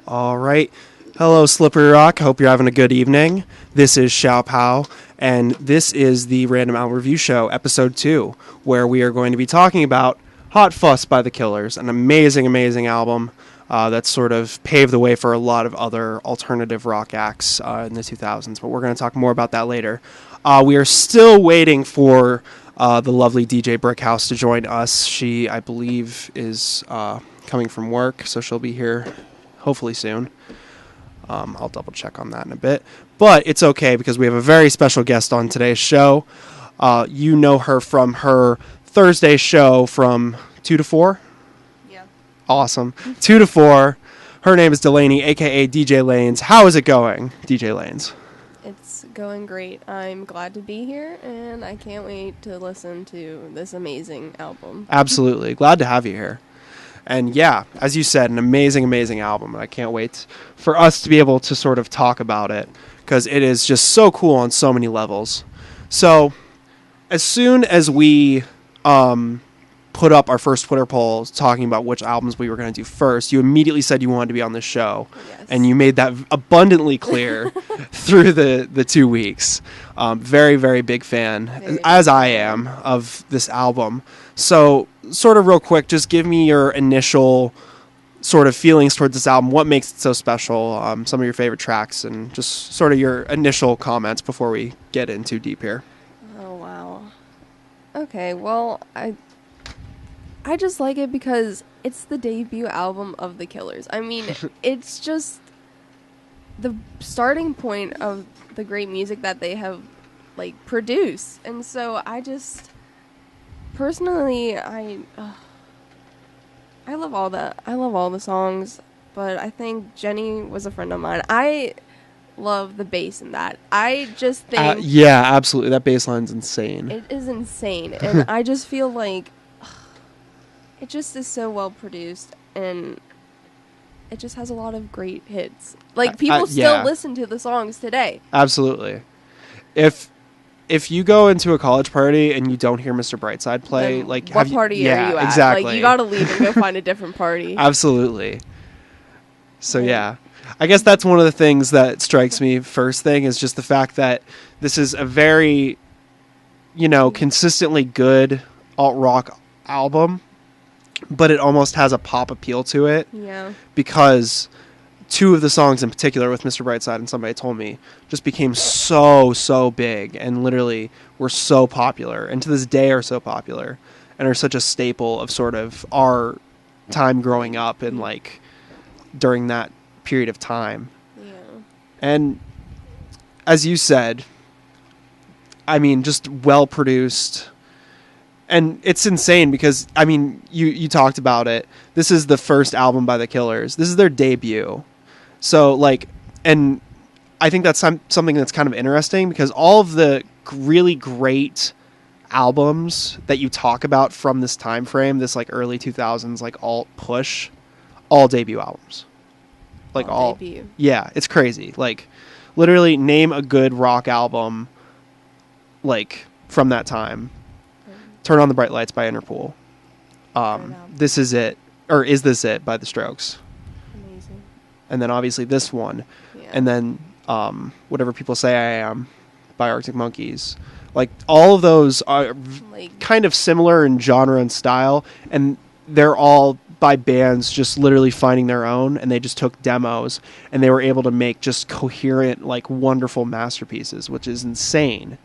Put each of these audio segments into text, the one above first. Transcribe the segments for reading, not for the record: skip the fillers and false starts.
All right. Hello, Slippery Rock. Hope you're having a good evening. This is Xiao, and this is the Random Album Review Show, Episode 2, where we are going to be talking about Hot Fuss by The Killers, an amazing, amazing album that sort of paved the way for a lot of other alternative rock acts in the 2000s, but we're going to talk more about that later. We are still waiting for the lovely DJ Burkhouse to join us. She, I believe, is coming from work, so she'll be here hopefully soon. I'll double check on that in a bit. But it's okay because we have a very special guest on today's show. You know her from her Thursday show from 2 to 4? Yeah. Awesome. 2 to 4. Her name is Delaney, a.k.a. DJ Lanes. How is it going, DJ Lanes? It's going great. I'm glad to be here, and I can't wait to listen to this amazing album. Absolutely. Glad to have you here. And yeah, as you said, an amazing, amazing album. And I can't wait for us to be able to sort of talk about it because it is just so cool on so many levels. So as soon as we put up our first Twitter poll talking about which albums we were going to do first, you immediately said you wanted to be on this show. Yes. And you made that abundantly clear through the 2 weeks. Very, very big fan, as I am, of this album. So sort of real quick, just give me your initial sort of feelings towards this album. What makes it so special? Some of your favorite tracks and just sort of your initial comments before we get in too deep here. Oh, wow. Okay, well, I just like it because it's the debut album of The Killers. I mean, it's just the starting point of the great music that they have, produced. And so I just... Personally, I love all the songs, but I think Jenny was a friend of mine. I love the bass in that. I just think yeah, absolutely, that bass line's insane. It is insane, and I just feel like it just is so well produced, and it just has a lot of great hits. People still listen to the songs today. Absolutely. If you go into a college party and you don't hear Mr. Brightside play, then what party are you at? Exactly. You gotta leave and go find a different party. Absolutely. So yeah, I guess that's one of the things that strikes me first thing is just the fact that this is a very, consistently good alt rock album, but it almost has a pop appeal to it. Yeah. Because two of the songs in particular with Mr. Brightside and Somebody Told Me just became so big and literally were so popular and to this day are so popular and are such a staple of sort of our time growing up and during that period of time. Yeah. And as you said, I mean, just well produced. And it's insane because, I mean, you talked about it. This is the first album by The Killers. This is their debut. So, and I think that's something that's kind of interesting because all of the really great albums that you talk about from this time frame, this early 2000s, alt push, all debut albums. All debut. Yeah, it's crazy. Literally name a good rock album, from that time. Turn on the Bright Lights by Interpol. This Is It, or Is This It by The Strokes. Amazing. And then obviously this one. Yeah. And then Whatever People Say I Am by Arctic Monkeys. All of those are kind of similar in genre and style, and they're all by bands just literally finding their own, and they just took demos, and they were able to make just coherent, wonderful masterpieces, which is insane.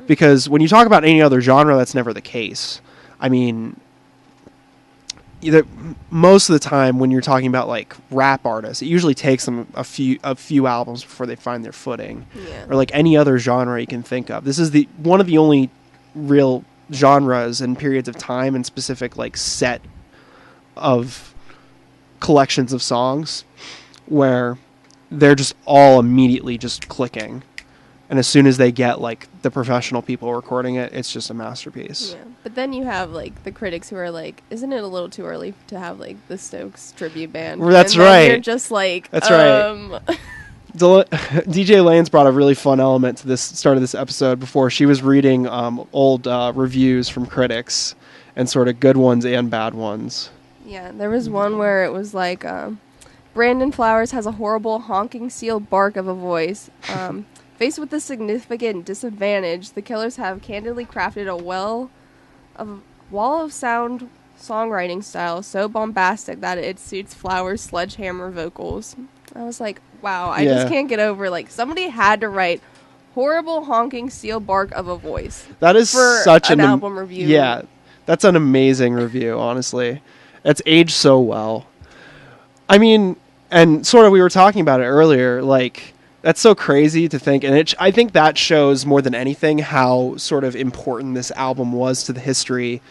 Because when you talk about any other genre, that's never the case. I mean, most of the time when you're talking about rap artists, it usually takes them a few albums before they find their footing. Yeah. Or any other genre you can think of. This is one of the only real genres and periods of time and specific set of collections of songs where they're just all immediately just clicking. And as soon as they get the professional people recording it, it's just a masterpiece. Yeah. But then you have the critics who are isn't it a little too early to have the Stokes tribute band? That's and then right. You're just that's right. DJ Lanes brought a really fun element to this start of this episode before she was reading old reviews from critics and sort of good ones and bad ones. Yeah, there was one where it was Brandon Flowers has a horrible honking seal bark of a voice. Faced with this significant disadvantage, the Killers have candidly crafted a wall of sound songwriting style so bombastic that it suits Flowers' sledgehammer vocals. I was like, wow, I just can't get over, like, somebody had to write horrible honking seal bark of a voice. That is for such an album review. Yeah, that's an amazing review, honestly. It's aged so well. I mean, and sort of we were talking about it earlier, like, that's so crazy to think, and I think that shows more than anything how sort of important this album was to the history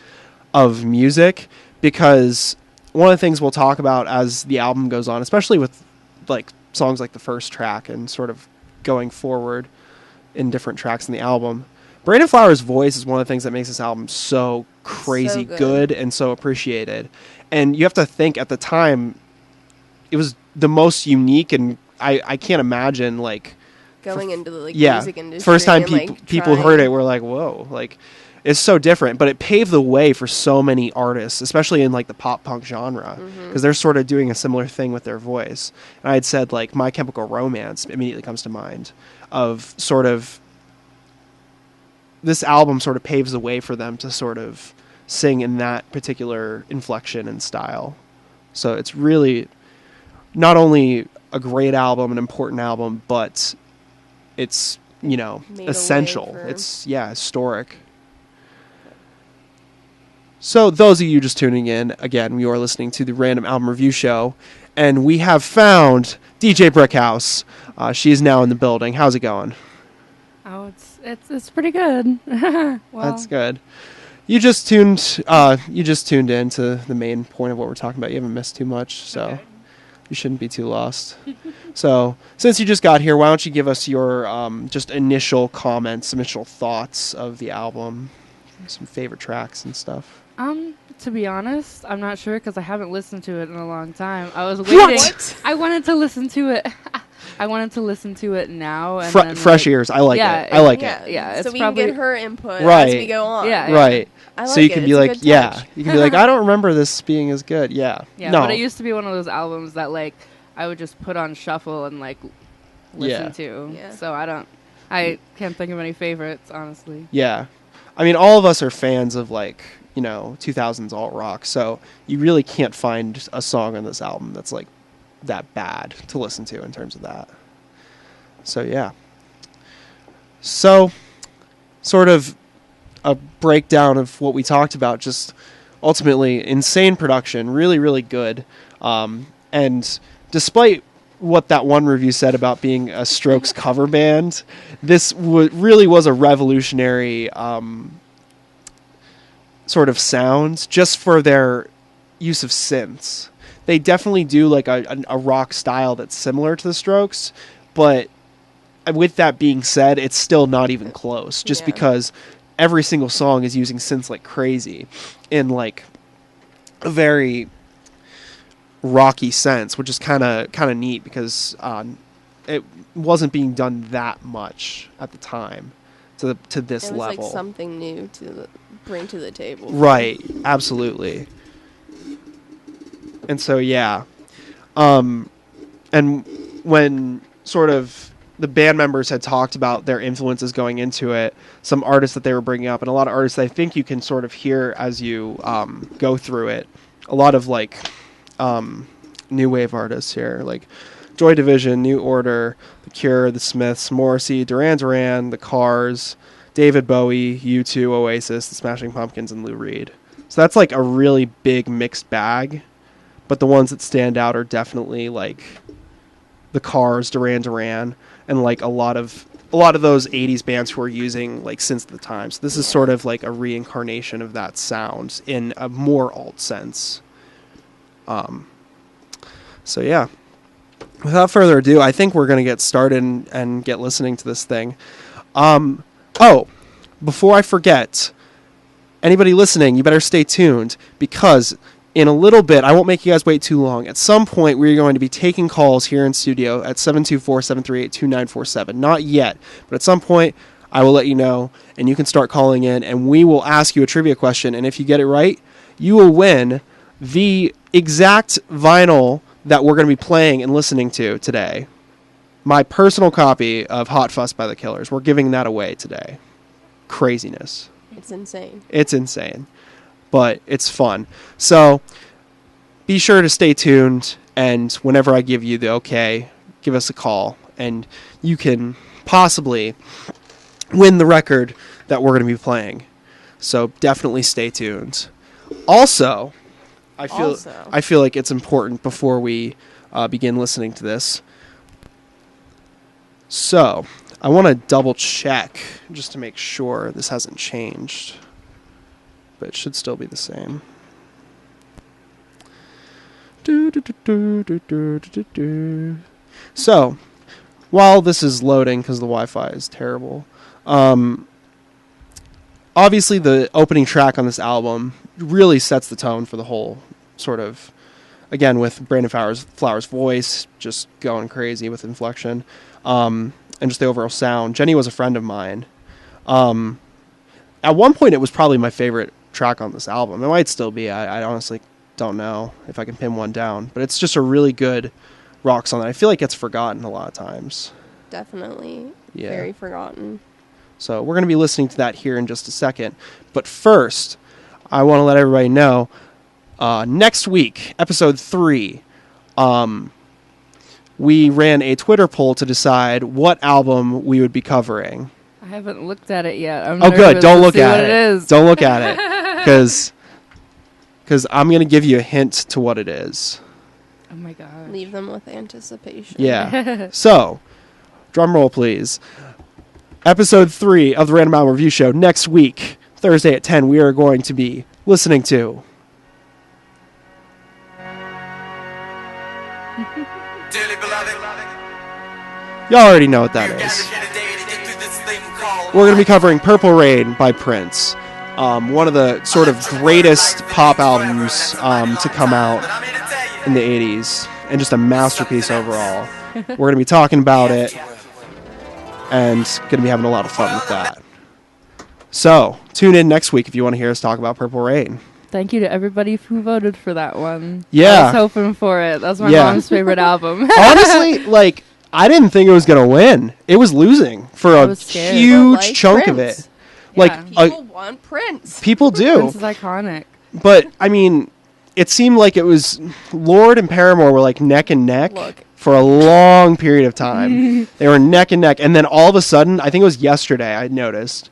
of music, because one of the things we'll talk about as the album goes on, especially with like songs like the first track and sort of going forward in different tracks in the album, Brandon Flowers' voice is one of the things that makes this album so crazy good and so appreciated. And you have to think at the time it was the most unique, and I can't imagine like going into the music industry. First time and, people heard it were like, whoa, like it's so different, but it paved the way for so many artists, especially in like the pop punk genre, because they're sort of doing a similar thing with their voice. And I had said like My Chemical Romance immediately comes to mind, of sort of this album sort of paves the way for them to sort of sing in that particular inflection and style. So it's really not only a great album, an important album, but it's, you know, essential. It's historic. So those of you just tuning in, again, you are listening to the Random Album Review Show, and we have found DJ Brickhouse. She is now in the building. How's it going? Oh, it's pretty good. Well, that's good. You just tuned in to the main point of what we're talking about. You haven't missed too much, so okay. You shouldn't be too lost. So since you just got here, why don't you give us your just initial comments, initial thoughts of the album, some favorite tracks and stuff. To be honest, I'm not sure because I haven't listened to it in a long time. I was waiting. What? I wanted to listen to it. I wanted to listen to it now. And fresh ears. I like it. I like it. Yeah, so we can get her input right. as we go on. Yeah. Right. I like so you it. can It's be like, touch. you can be like, I don't remember this being as good. Yeah. Yeah, no. But it used to be one of those albums that like I would just put on shuffle and like listen to. Yeah. So I can't think of any favorites, honestly. Yeah. I mean, all of us are fans of like, you know, 2000s alt rock, so you really can't find a song on this album that's like that bad to listen to in terms of that. So yeah. So sort of a breakdown of what we talked about, just ultimately insane production, really, really good. And despite what that one review said about being a Strokes cover band, this really was a revolutionary sort of sound just for their use of synths. They definitely do like a rock style that's similar to the Strokes, but with that being said, it's still not even close, just because every single song is using synths like crazy in like a very rocky sense, which is kind of neat because it wasn't being done that much at the time to this level. It was like something new to bring to the table. Right, absolutely. And so and when sort of the band members had talked about their influences going into it, some artists that they were bringing up, and a lot of artists I think you can sort of hear as you go through it, a lot of like new wave artists here, like Joy Division, New Order, The Cure, The Smiths, Morrissey, Duran Duran, The Cars, David Bowie, U2, Oasis, The Smashing Pumpkins, and Lou Reed. So that's like a really big mixed bag, but the ones that stand out are definitely like The Cars, Duran Duran, and like a lot of those 80s bands who are using like synths at the time. So this is sort of like a reincarnation of that sound in a more alt sense. So yeah, without further ado, I think we're going to get started and get listening to this thing. Before I forget, anybody listening, you better stay tuned, because in a little bit, I won't make you guys wait too long. At some point, we're going to be taking calls here in studio at 724-738-2947. Not yet, but at some point, I will let you know, and you can start calling in, and we will ask you a trivia question, and if you get it right, you will win the exact vinyl that we're going to be playing and listening to today, my personal copy of Hot Fuss by the Killers, we're giving that away today. Craziness. It's insane. It's insane. But it's fun. So be sure to stay tuned, and whenever I give you the okay, give us a call, and you can possibly win the record that we're going to be playing. So definitely stay tuned. Also, I feel like it's important before we begin listening to this. So I want to double check just to make sure this hasn't changed, but it should still be the same. So while this is loading, because the Wi-Fi is terrible, obviously the opening track on this album really sets the tone for the whole sort of, again, with Brandon Flowers' voice just going crazy with inflection, and just the overall sound. Jenny Was a Friend of Mine. At one point, it was probably my favorite track on this album. It might still be. I honestly don't know if I can pin one down. But it's just a really good rock song that I feel like gets forgotten a lot of times. Definitely. Yeah. Very forgotten. So we're going to be listening to that here in just a second. But first, I want to let everybody know, next week, episode 3, we ran a Twitter poll to decide what album we would be covering. I haven't looked at it yet. I'm good. Don't look at it. Is. Don't look at it. Because I'm going to give you a hint to what it is. Oh, my God. Leave them with anticipation. Yeah. So, drum roll, please. Episode 3 of the Random Album Review Show next week, Thursday at 10, we are going to be listening to... Y'all already know what that is. We're going to be covering Purple Rain by Prince. One of the sort of greatest pop albums to come out in the 80s. And just a masterpiece overall. We're going to be talking about it. And going to be having a lot of fun with that. So, tune in next week if you want to hear us talk about Purple Rain. Thank you to everybody who voted for that one. Yeah. I was hoping for it. That's my mom's favorite album. Honestly, I didn't think it was going to win. It was losing for a huge chunk of it. Yeah. People want Prince. People do. Prince is iconic. But, I mean, it seemed like it was... Lorde and Paramore were neck and neck for a long period of time. They were neck and neck. And then all of a sudden, I think it was yesterday, I noticed,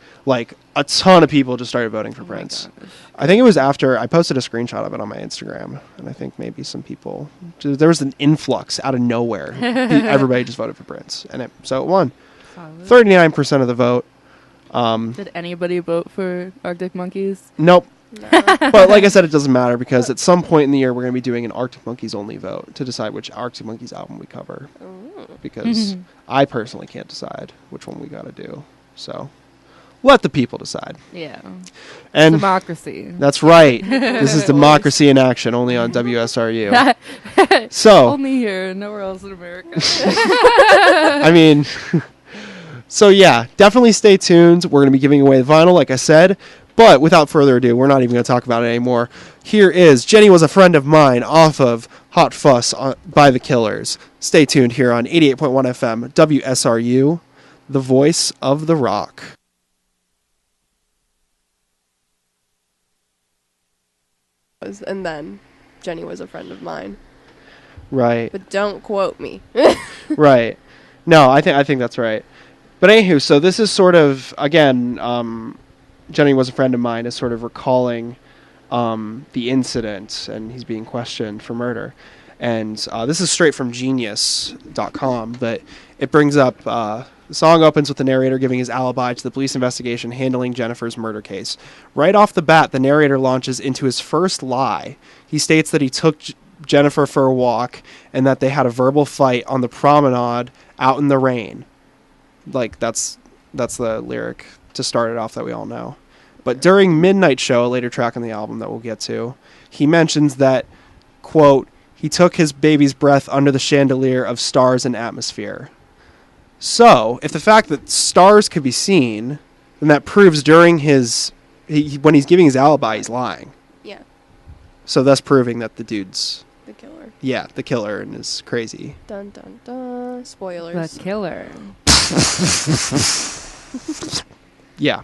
a ton of people just started voting for Prince. I think it was after I posted a screenshot of it on my Instagram, and I think maybe some people... There was an influx out of nowhere. Everybody just voted for Prince, and so it won. 39% of the vote. Did anybody vote for Arctic Monkeys? Nope. No. But like I said, it doesn't matter, because at some point in the year, we're going to be doing an Arctic Monkeys only vote to decide which Arctic Monkeys album we cover. Because I personally can't decide which one we got to do. So... let the people decide. Yeah. And democracy. That's right. This is democracy in action, only on WSRU. So only here, nowhere else in America. I mean, so yeah, definitely stay tuned. We're going to be giving away the vinyl, like I said. But without further ado, we're not even going to talk about it anymore. Here is Jenny Was a Friend of Mine off of Hot Fuss by the Killers. Stay tuned here on 88.1 FM, WSRU, the voice of the rock. And then Jenny Was a Friend of Mine. Right. But don't quote me. Right. No, I think that's right. But anywho, so this is sort of, again, Jenny Was a Friend of Mine is sort of recalling the incident, and he's being questioned for murder. And this is straight from Genius.com, but it brings up... the song opens with the narrator giving his alibi to the police investigation handling Jennifer's murder case. Right off the bat, the narrator launches into his first lie. He states that he took Jennifer for a walk and that they had a verbal fight on the promenade out in the rain. That's the lyric to start it off that we all know. But during Midnight Show, a later track on the album that we'll get to, he mentions that, quote, he took his baby's breath under the chandelier of stars and atmosphere. So, if the fact that stars could be seen, then that proves during when he's giving his alibi, he's lying. Yeah. So thus proving that the dude's The killer. Yeah, the killer and is crazy. Dun dun dun. Spoilers. The killer. Yeah.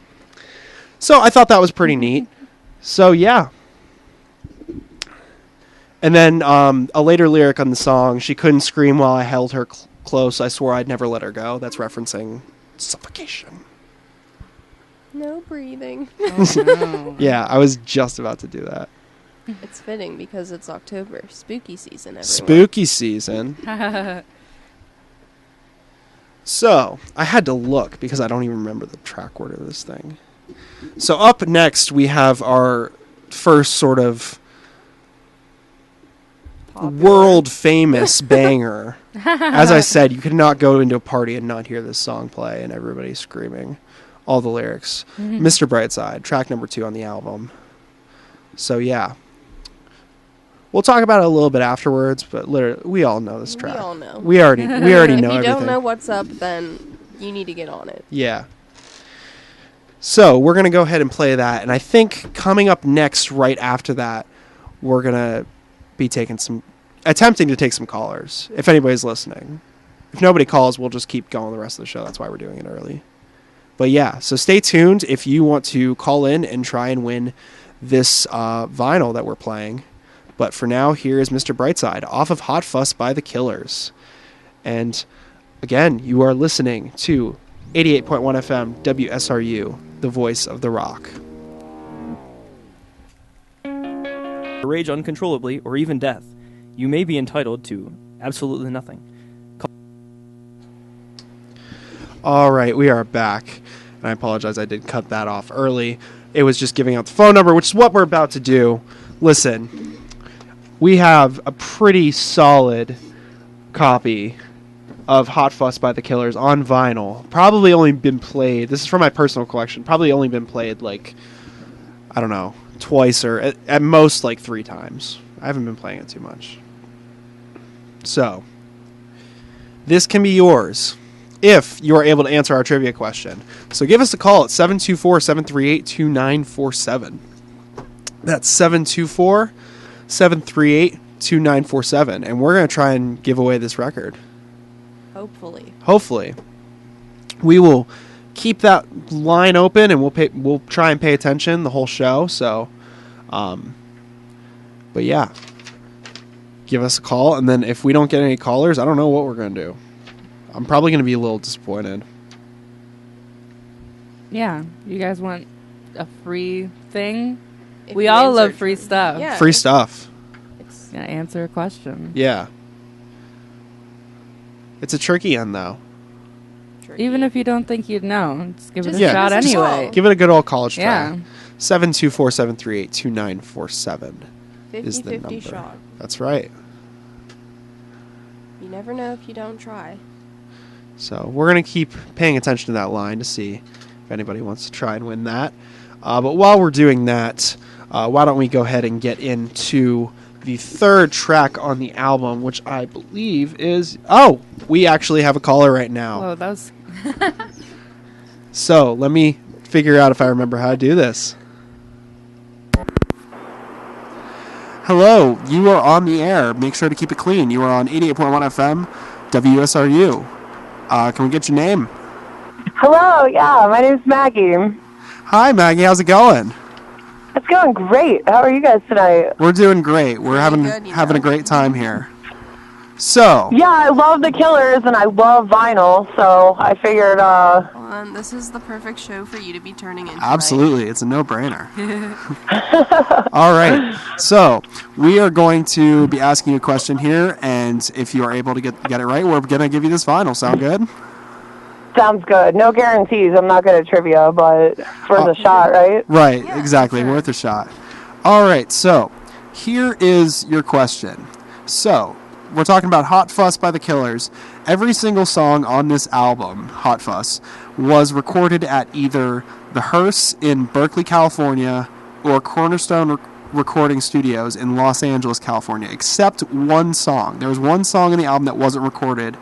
So I thought that was pretty neat. So yeah. And then a later lyric on the song, she couldn't scream while I held her close. I swore I'd never let her go. That's referencing suffocation. No breathing. Oh, no. Yeah, I was just about to do that. It's fitting because it's October. Spooky season, everyone. Spooky season. So, I had to look because I don't even remember the track order of this thing. So up next, we have our first sort of world-famous banger. As I said, you could not go into a party and not hear this song play and everybody screaming all the lyrics. Mr. Brightside, track number 2 on the album. So, yeah. We'll talk about it a little bit afterwards, but literally, we all know this track. We all know. We already know everything. If you don't know what's up, then you need to get on it. Yeah. So, we're going to go ahead and play that, and I think coming up next, right after that, we're going to be attempting to take some callers, if anybody's listening. If nobody calls, we'll just keep going the rest of the show. That's why we're doing it early. But yeah, so stay tuned if you want to call in and try and win this vinyl that we're playing. But for now, here is Mr. Brightside off of Hot Fuss by the Killers. And again, you are listening to 88.1 FM WSRU, the voice of the rock. Rage uncontrollably or even death, you may be entitled to absolutely nothing. All right, we are back. And I apologize, I did cut that off early. It was just giving out the phone number, which is what we're about to do. Listen, we have a pretty solid copy of Hot Fuss by the Killers on vinyl. Probably only been played, this is from my personal collection, probably only been played like, I don't know, twice or at most like 3 times. I haven't been playing it too much. So, this can be yours if you are able to answer our trivia question. So give us a call at 724-738-2947. That's 724-738-2947. And we're going to try and give away this record. Hopefully. We will keep that line open and we'll try and pay attention the whole show. So, but yeah, give us a call. And then if we don't get any callers, I don't know what we're going to do. I'm probably going to be a little disappointed. Yeah. You guys want a free thing? We all love free stuff. Yeah. Free stuff. It's going to answer a question. Yeah. It's a tricky end, though. Even if you don't think you'd know, just give it a Yeah. shot Give us a anyway. shot. Give it a good old college try. Yeah. 724-738-2947 is the 50-50 number. shot. That's right. You never know if you don't try. So we're going to keep paying attention to that line to see if anybody wants to try and win that. But while we're doing that, why don't we go ahead and get into the third track on the album, which I believe is... Oh, we actually have a caller right now. Oh, that was... So let me figure out if I remember how to do this. Hello, you are on the air. Make sure to keep it clean. You are on 88.1 FM, WSRU. Can we get your name? Hello, yeah, my name's Maggie. Hi, Maggie. How's it going? It's going great. How are you guys tonight? We're doing great. We're having a great time here. So. Yeah, I love the Killers and I love vinyl, so I figured, This is the perfect show for you to be turning into. Absolutely. Right? It's a no-brainer. All right. So, we are going to be asking you a question here, and if you are able to get it right, we're going to give you this vinyl. Sound good? Sounds good. No guarantees. I'm not good at trivia, but worth a shot, right? Right, yeah, exactly. Sure. Worth a shot. All right, so here is your question. So, we're talking about Hot Fuss by the Killers. Every single song on this album, Hot Fuss, was recorded at either the Hearse in Berkeley, California, or Cornerstone Recording Studios in Los Angeles, California, except one song. There was one song in the album that wasn't recorded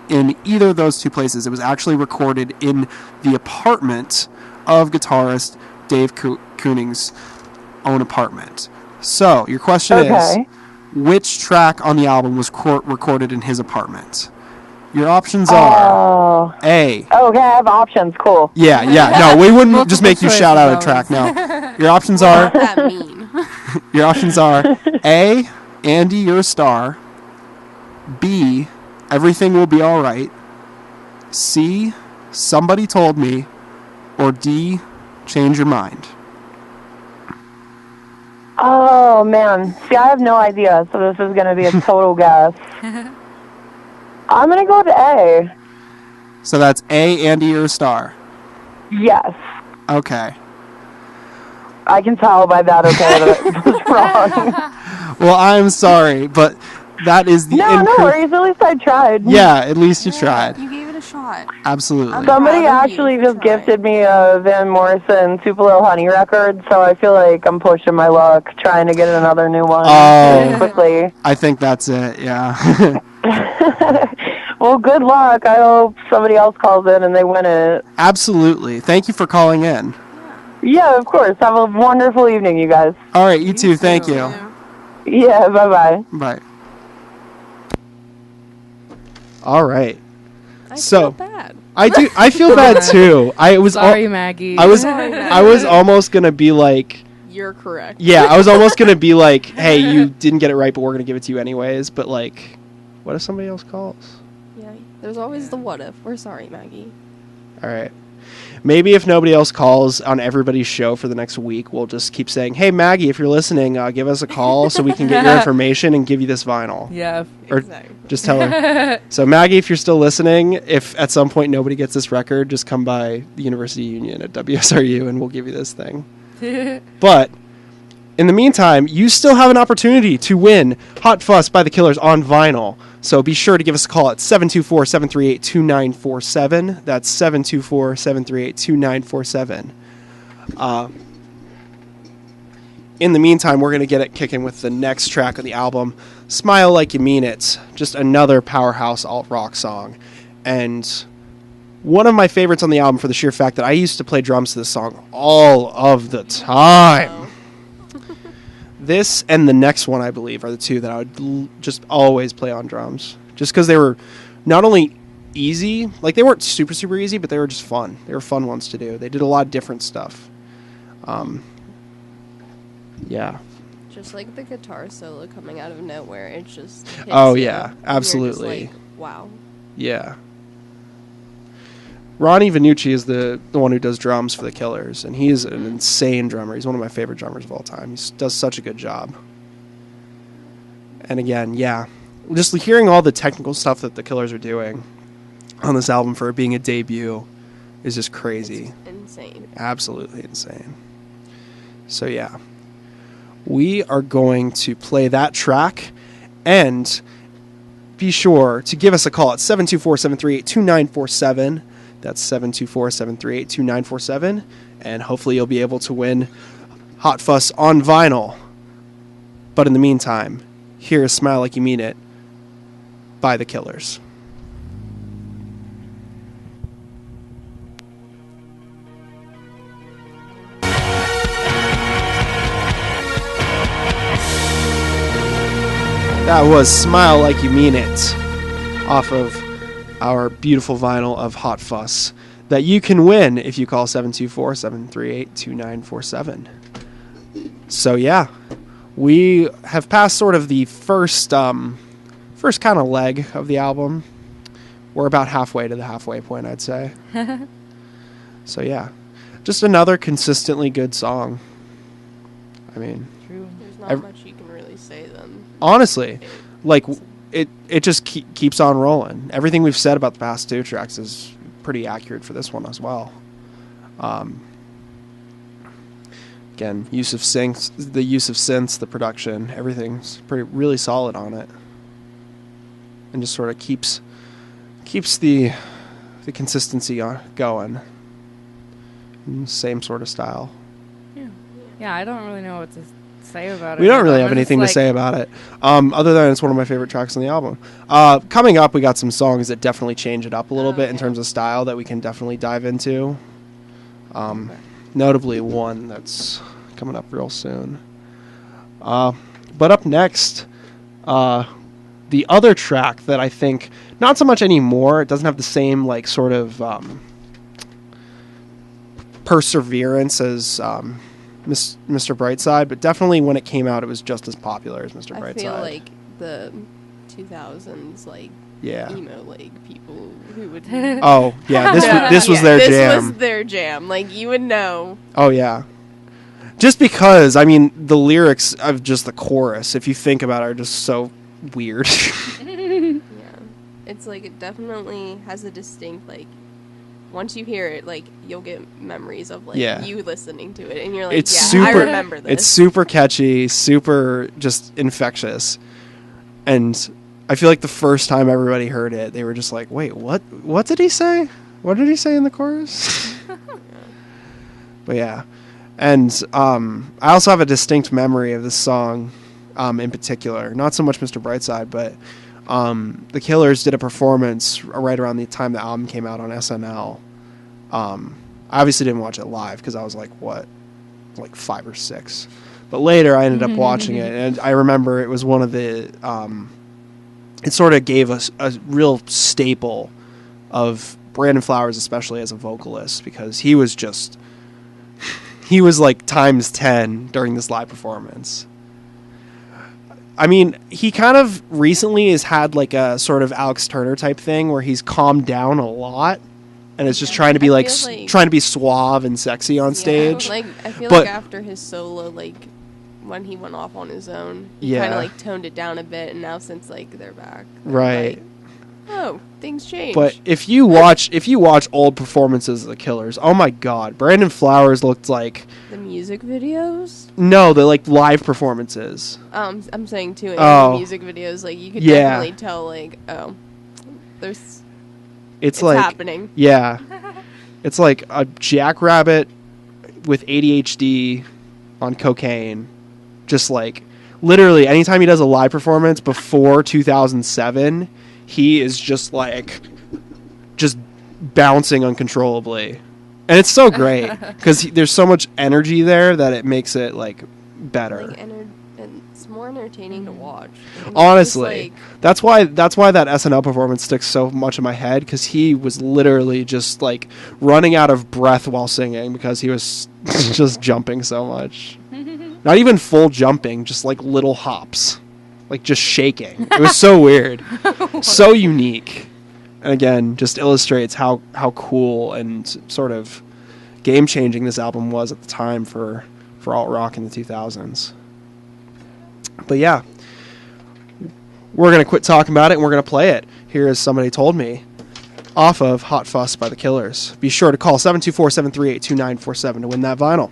in either of those two places. It was actually recorded in the apartment of guitarist Dave Koenig's own apartment. So, your question is, which track on the album was recorded in his apartment. Your options are A. Oh, okay, I have options. Cool. Yeah. No, we wouldn't Multiple just make you choice shout out a always. track. No. Your options are What does that mean? your options are A. Andy, You're a Star. B. Everything Will Be All Right. C. Somebody Told Me. Or D. Change Your Mind. Oh, man. See, I have no idea, so this is going to be a total guess. I'm going to go with A. So that's A. Andy, You're a Star. Yes. Okay. I can tell by that, okay, that it was wrong. Well, I'm sorry, but that is the No worries. At least I tried. Yeah, at least you tried. You gave it a shot. Absolutely. Somebody proud of you actually for just trying. gifted me a Van Morrison Tupelo Honey record, so I feel like I'm pushing my luck, trying to get another new one Oh. quickly. I think that's it, yeah. Well, good luck. I hope somebody else calls in and they win it. Absolutely. Thank you for calling in. Yeah, of course. Have a wonderful evening, you guys. All right, you too. Thank you. Yeah, bye-bye. Bye. All right. I So- feel bad. I feel bad too. Sorry, Maggie. I was almost going to be like, You're correct. yeah, I was almost going to be like, hey, you didn't get it right, but we're going to give it to you anyways, but like, what if somebody else calls? Yeah. There's always the what if. We're sorry, Maggie. All right. Maybe if nobody else calls on everybody's show for the next week, we'll just keep saying, hey, Maggie, if you're listening, give us a call so we can get your information and give you this vinyl. Yeah. Or Exactly. just tell her. So, Maggie, if you're still listening, if at some point nobody gets this record, just come by the University Union at WSRU and we'll give you this thing. But in the meantime, you still have an opportunity to win Hot Fuss by the Killers on vinyl. So be sure to give us a call at 724-738-2947. That's 724-738-2947. In the meantime, we're going to get it kicking with the next track of the album, Smile Like You Mean It. Just another powerhouse alt-rock song. And one of my favorites on the album for the sheer fact that I used to play drums to this song all of the time. This and the next one, I believe, are the two that I would just always play on drums. Just because they were not only easy, like they weren't super, super easy, but they were just fun. They were fun ones to do. They did a lot of different stuff. Yeah. Just like the guitar solo coming out of nowhere, it just hits Oh, you, yeah, and you're just absolutely. like, wow. Yeah. Ronnie Vannucci is the one who does drums for the Killers, and he's an insane drummer. He's one of my favorite drummers of all time. He does such a good job. And again, yeah, just hearing all the technical stuff that the Killers are doing on this album for it being a debut is just crazy. It's insane. Absolutely insane. So yeah, we are going to play that track, and be sure to give us a call at 724-738-2947. That's 724-738-2947. And hopefully you'll be able to win Hot Fuss on vinyl. But in the meantime, here is Smile Like You Mean It by the Killers. That was Smile Like You Mean It off of our beautiful vinyl of Hot Fuss that you can win if you call 724-738-2947. So yeah, we have passed sort of the first kind of leg of the album. We're about halfway to the halfway point, I'd say. So yeah, just another consistently good song. I mean, True. There's not much you can really say then. honestly, like it just keeps on rolling. Everything we've said about the past two tracks is pretty accurate for this one as well. Again, the use of synths, the production, everything's really solid on it, and just sort of keeps the consistency going. Same sort of style. Yeah, I don't really know what to say about it. We don't really have I'm just anything to like- say about it, other than it's one of my favorite tracks on the album. Coming up, we got some songs that definitely change it up a little bit in terms of style that we can definitely dive into. Notably one that's coming up real soon. But up next, The other track that I think, not so much anymore, it doesn't have the same like sort of perseverance as Mr. Brightside, but definitely when it came out, it was just as popular as Mr. Brightside. I feel like the 2000s, like, emo, like, people who would... Oh, yeah, this was their jam. This was their jam. Like, you would know. Oh, yeah. Just because, I mean, the lyrics of just the chorus, if you think about it, are just so weird. Yeah. It's like, it definitely has a distinct, like, once you hear it, like, you'll get memories of, like, you listening to it. And you're like, I remember this. It's super catchy, super just infectious. And I feel like the first time everybody heard it, they were just like, wait, what did he say? What did he say in the chorus? But yeah. And I also have a distinct memory of this song in particular. Not so much Mr. Brightside, but the Killers did a performance right around the time the album came out on SNL. I obviously didn't watch it live because I was like, 5 or 6. But later I ended up watching it, and I remember it was one of the... it sort of gave us a real staple of Brandon Flowers, especially as a vocalist, because he was just... he was like times 10 during this live performance. I mean, he kind of recently has had like a sort of Alex Turner type thing where he's calmed down a lot and is just trying to be trying to be suave and sexy on stage. Like I feel like after his solo, like when he went off on his own, he kind of like toned it down a bit, and now since like they're back, right? Like, oh, things change. But if you watch old performances of the Killers, oh my God, Brandon Flowers looked like the music videos. No, the like live performances. I'm saying too in the music videos, like you could definitely tell, like it's like happening. Yeah, it's like a jackrabbit with ADHD on cocaine, just like literally anytime he does a live performance before 2007. He is just bouncing uncontrollably. And it's so great because there's so much energy there that it makes it like better. Like, and it's more entertaining to watch. Honestly, that's why that SNL performance sticks so much in my head, because he was literally just like running out of breath while singing because he was just jumping so much. Not even full jumping, just like little hops. Like, just shaking. It was so weird. So unique. And again, just illustrates how cool and sort of game-changing this album was at the time for alt-rock in the 2000s. But yeah. We're going to quit talking about it, and we're going to play it. Here is Somebody Told Me, off of Hot Fuss by the Killers. Be sure to call 724-738-2947 to win that vinyl.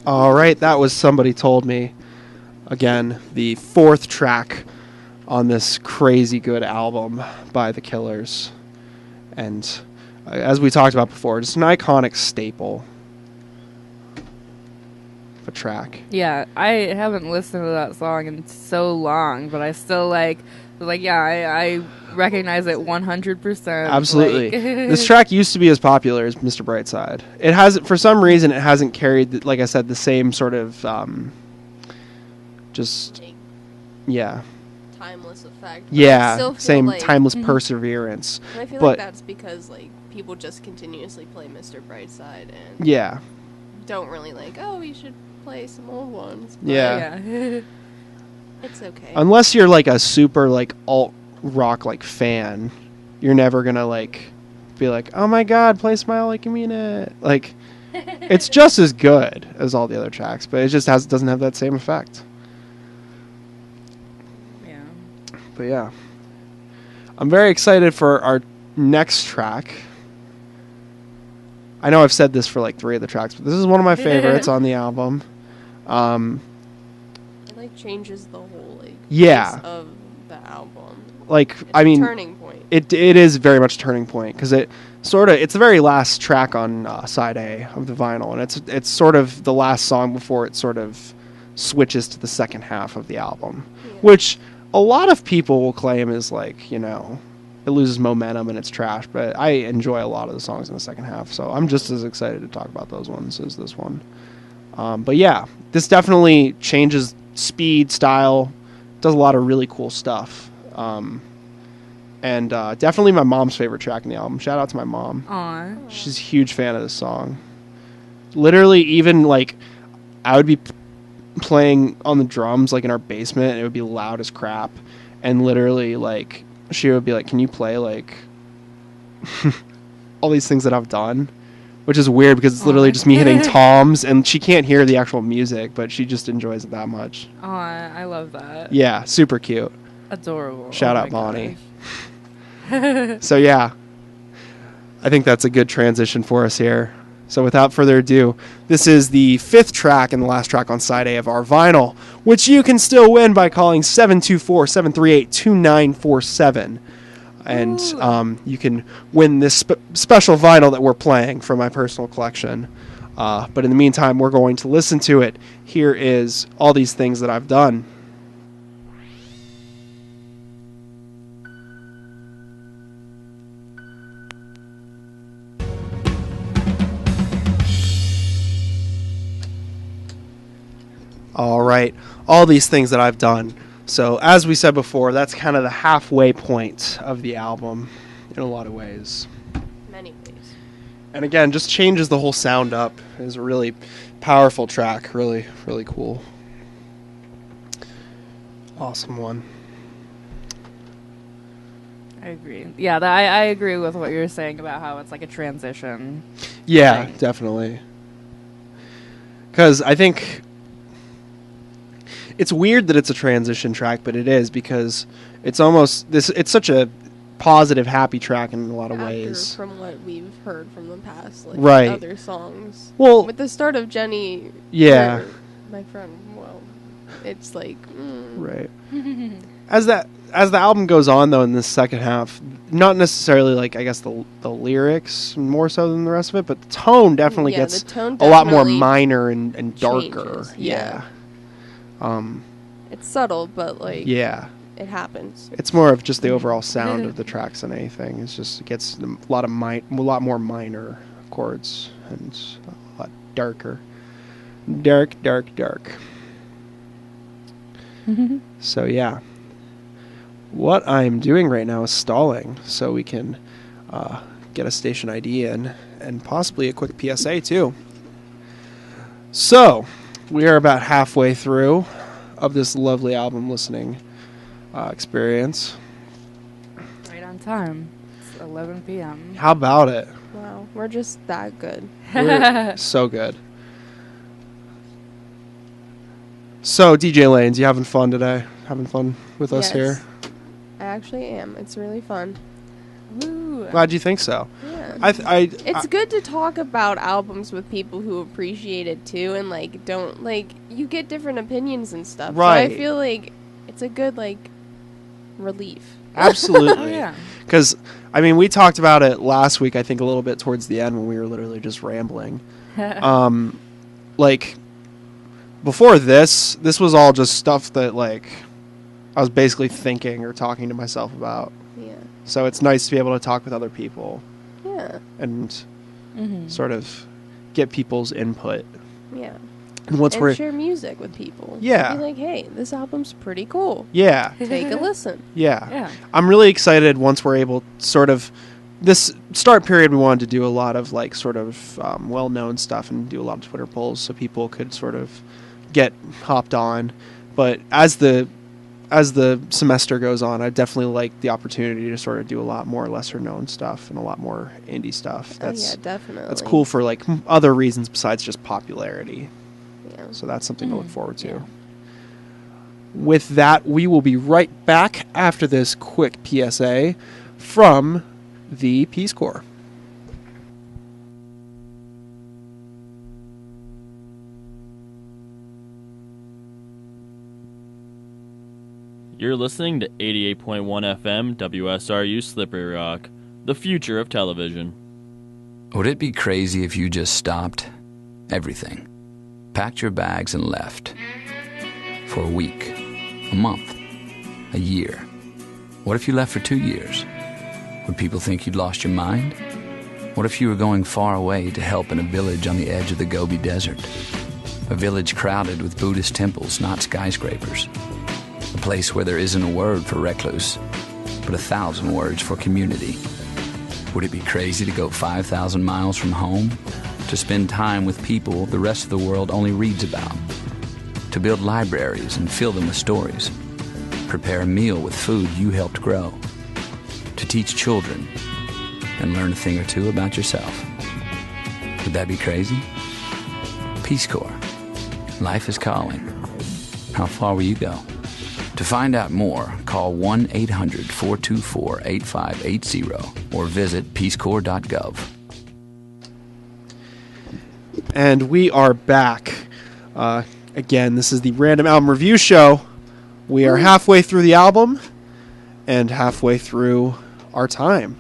All right, that was Somebody Told Me. Again, the 4th track on this crazy good album by the Killers. And as we talked about before, just an iconic staple of a track. Yeah, I haven't listened to that song in so long, but I still I recognize it 100%. Absolutely. This track used to be as popular as Mr. Brightside. It hasn't, for some reason, it hasn't carried, like I said, the same sort of, timeless effect. Yeah, same timeless perseverance. And I feel like that's because, like, people just continuously play Mr. Brightside and don't really you should play some old ones. But yeah. It's okay. Unless you're like a super like alt rock like fan, you're never gonna like be like, oh my God, play Smile Like You Mean It. Like, it's just as good as all the other tracks, but it just doesn't have that same effect. Yeah. But yeah, I'm very excited for our next track. I know I've said this for like 3 of the tracks, but this is one of my favorites on the album. It changes the whole pace of the album. Like, it's a turning point. It is very much a turning point, because it's the very last track on side A of the vinyl, and it's sort of the last song before it sort of switches to the second half of the album, which a lot of people will claim is like, it loses momentum and it's trash. But I enjoy a lot of the songs in the second half, so I'm just as excited to talk about those ones as this one. But yeah, this definitely changes speed, style, does a lot of really cool stuff. And definitely my mom's favorite track in the album. Shout out to my mom. Aww. She's a huge fan of this song. Literally, even like I would be playing on the drums like in our basement, and it would be loud as crap. And literally, like she would be like, "Can you play like all these things that I've done?" Which is weird because it's literally just me hitting toms, and she can't hear the actual music, but she just enjoys it that much. Aw, I love that. Yeah, super cute. Adorable. Shout out Bonnie. So yeah, I think that's a good transition for us here. So without further ado, this is the 5th track and the last track on side A of our vinyl, which you can still win by calling 724-738-2947. And you can win this special vinyl that we're playing from my personal collection. But in the meantime, we're going to listen to it. Here is All These Things That I've Done. All right, All These Things That I've Done. So as we said before, that's kind of the halfway point of the album in a lot of ways. Many ways. And again, just changes the whole sound up. It's a really powerful track. Really, really cool. Awesome one. I agree. Yeah, I agree with what you're saying about how it's like a transition. Yeah, thing. Definitely. Because I think it's weird that it's a transition track, but it is, because it's almost this. It's such a positive, happy track in a lot of ways. From what we've heard from the past, like right. Other songs. Well, with the start of Jenny. Yeah. My friend. Well, it's like. Right. As the album goes on, though, in the second half, not necessarily like I guess the lyrics more so than the rest of it, but the tone definitely gets a lot more minor and darker. Changes. Yeah. It's subtle, but like it happens. It's more of just the overall sound of the tracks than anything. It gets a lot more minor chords and a lot darker. Dark. So yeah, what I'm doing right now is stalling so we can get a station ID in and possibly a quick PSA too. So we are about halfway through of this lovely album listening experience. Right on time. It's 11 p.m. How about it? Wow, we're just that good. We're so good. So, DJ Lanes, you having fun today? Having fun with us here? I actually am. It's really fun. Woo. Glad you think so. Yeah. It's good to talk about albums with people who appreciate it too, and like don't like you get different opinions and stuff. Right. So I feel like it's a good like relief. Absolutely. Oh, yeah. Because I mean, we talked about it last week. I think a little bit towards the end when we were literally just rambling. Like before this was all just stuff that like I was basically thinking or talking to myself about. Yeah. So it's nice to be able to talk with other people. Yeah. And sort of get people's input. Yeah. And share music with people. Yeah. Be like, hey, this album's pretty cool. Yeah. Take a listen. Yeah. I'm really excited once we're able sort of this start period. We wanted to do a lot of like sort of well-known stuff and do a lot of Twitter polls so people could sort of get hopped on. But as the semester goes on, I definitely like the opportunity to sort of do a lot more lesser known stuff and a lot more indie stuff. Definitely. That's cool for like other reasons besides just popularity. Yeah. So that's something to look forward to. Yeah. With that, we will be right back after this quick PSA from the Peace Corps. You're listening to 88.1 FM WSRU Slippery Rock, the future of television. Would it be crazy if you just stopped everything, packed your bags and left? For a week, a month, a year. What if you left for 2 years? Would people think you'd lost your mind? What if you were going far away to help in a village on the edge of the Gobi Desert? A village crowded with Buddhist temples, not skyscrapers. A place where there isn't a word for recluse, but 1,000 words for community. Would it be crazy to go 5,000 miles from home? To spend time with people the rest of the world only reads about? To build libraries and fill them with stories? Prepare a meal with food you helped grow? To teach children and learn a thing or two about yourself? Would that be crazy? Peace Corps. Life is calling. How far will you go? To find out more, call 1-800-424-8580 or visit peacecorps.gov. And we are back. Again, this is the Random Album Review Show. We are halfway through the album and halfway through our time.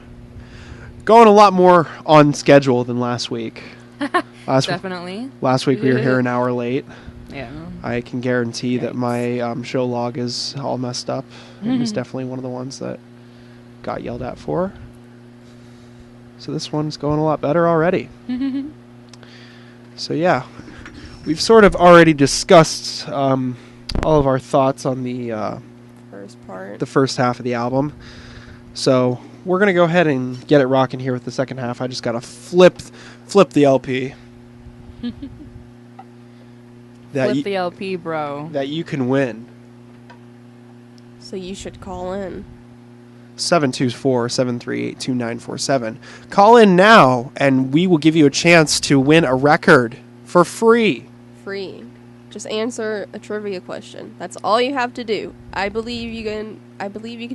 Going a lot more on schedule than last week. Definitely. Last week we were here an hour late. Yeah. I can guarantee that my show log is all messed up. It was definitely one of the ones that got yelled at for. So this one's going a lot better already. So yeah, we've sort of already discussed all of our thoughts on the first half of the album. So we're gonna go ahead and get it rocking here with the second half. I just gotta flip the LP. Flip the LP, bro. That you can win. So you should call in. 724-738-2947. Call in now, and we will give you a chance to win a record for free. Free. Just answer a trivia question. That's all you have to do. I believe you can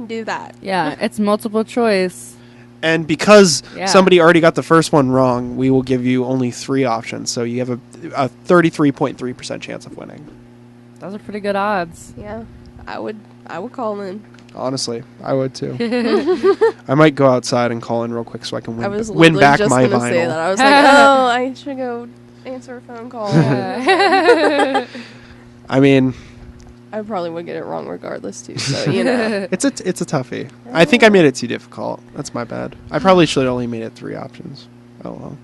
do that. Yeah, it's multiple choice. And because somebody already got the first one wrong, we will give you only 3 options. So you have a 33.3% chance of winning. Those are pretty good odds. Yeah, I would call in. Honestly, I would too. I might go outside and call in real quick so I can win back just my gonna vinyl. Say that. I was like, oh, I should go answer a phone call. I mean, I probably would get it wrong regardless too. So you know, it's a toughie. I think I made it too difficult. That's my bad. I probably should have only made it 3 options. Oh well.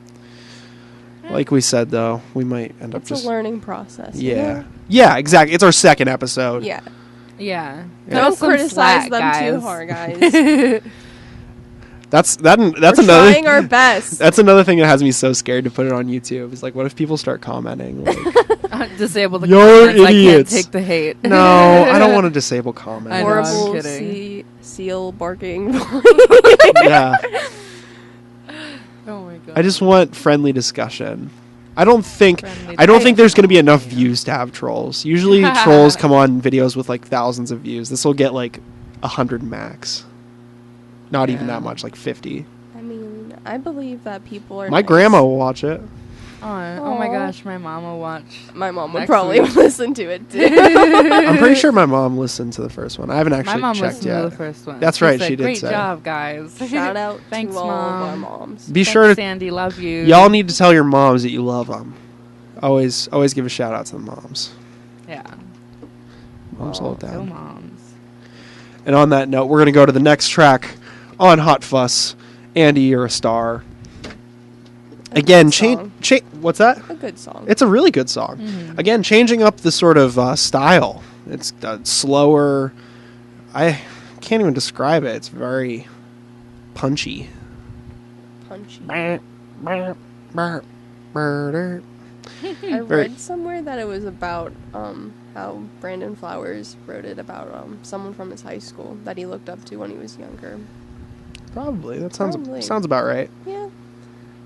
Like we said, though, we might end up just... It's a learning process. Yeah. You know? Yeah, exactly. It's our second episode. Yeah. Yeah. Don't criticize them too hard, guys. That's We're another... trying our best. That's another thing that has me so scared to put it on YouTube. It's like, what if people start commenting? Like, disable the you're comments. idiots. I can't take the hate. No, I don't want to disable comments. I know, Horrible I'm kidding. seal barking. Yeah. Oh my god. I just want friendly discussion. I don't think there's going to be enough views to have trolls. Usually trolls come on videos with like thousands of views. This will get like 100 max. Not even that much, like 50. I mean, I believe that people are My nice. grandma will watch it. Oh my gosh, my mom will watch. My mom would next probably week. listen to it too. I'm pretty sure my mom listened to the first one. I haven't actually My mom checked listened yet. to the first one. That's right, said, she did Great say. job, guys. Shout out Thanks, to all Mom. of our moms. Be Thanks, sure to Sandy, love you. Y'all need to tell your moms that you love them. Always give a shout out to the moms. Yeah. Moms hold Go down. moms. And on that note, we're going to go to the next track on Hot Fuss. Andy, You're a Star. Again, what's that? A good song. It's a really good song. Mm-hmm. Again, changing up the sort of style. It's slower. I can't even describe it. It's very punchy. I read somewhere that it was about how Brandon Flowers wrote it about someone from his high school that he looked up to when he was younger. Probably. That sounds about right. Yeah.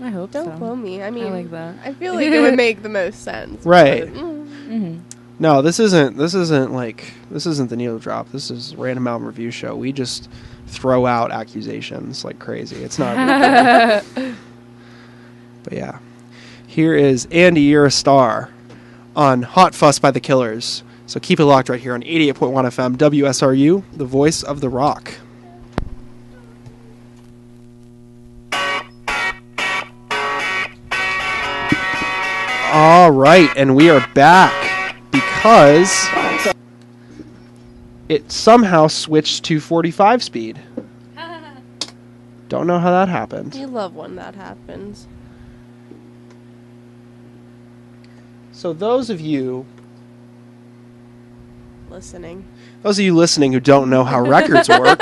I hope so. Don't quote me. I mean, I like that. I feel like it would make the most sense. Right. But, Mm-hmm. No, this isn't the needle drop. This is Random Album Review Show. We just throw out accusations like crazy. It's not But yeah. Here is Andy, You're a Star on Hot Fuss by the Killers. So keep it locked right here on 88.1 FM WSRU, the voice of the rock. All right, and we are back because it somehow switched to 45 speed. Don't know how that happened. You love when that happens. So those of you listening who don't know how records work,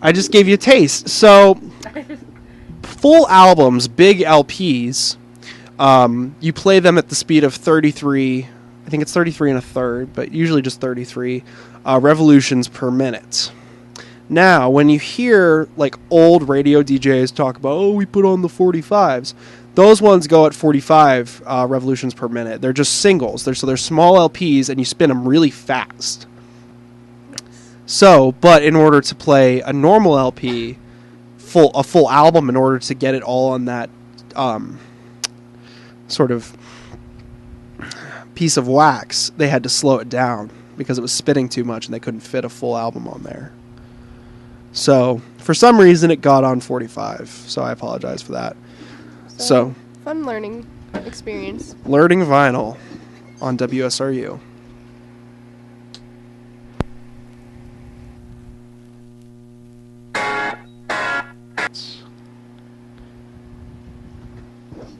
I just gave you a taste. So full albums, big LPs, you play them at the speed of 33, I think it's 33 and a third, but usually just 33 revolutions per minute. Now, when you hear like old radio DJs talk about, oh, we put on the 45s, those ones go at 45 revolutions per minute. They're just singles. They're small LPs, and you spin them really fast. So, but in order to play a normal LP, a full album, in order to get it all on that sort of piece of wax, they had to slow it down because it was spinning too much, and they couldn't fit a full album on there. So, for some reason, it got on 45. So I apologize for that. So fun learning experience. Learning vinyl on WSRU.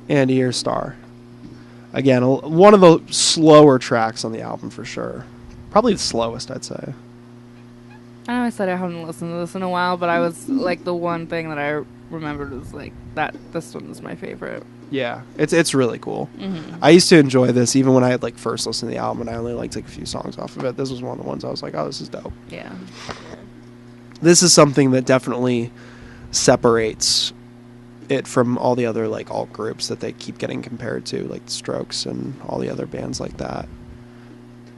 And Ear Star. Again, one of the slower tracks on the album for sure. Probably the slowest, I'd say. I know I said I haven't listened to this in a while, but I was like, the one thing that I remembered was like that this one was my favorite. Yeah, it's really cool. I used to enjoy this even when I had like first listened to the album, and I only like took a few songs off of it. This was one of the ones I was like, oh, this is dope. Yeah. This is something that definitely separates it from all the other like alt groups that they keep getting compared to, like the Strokes and all the other bands like that.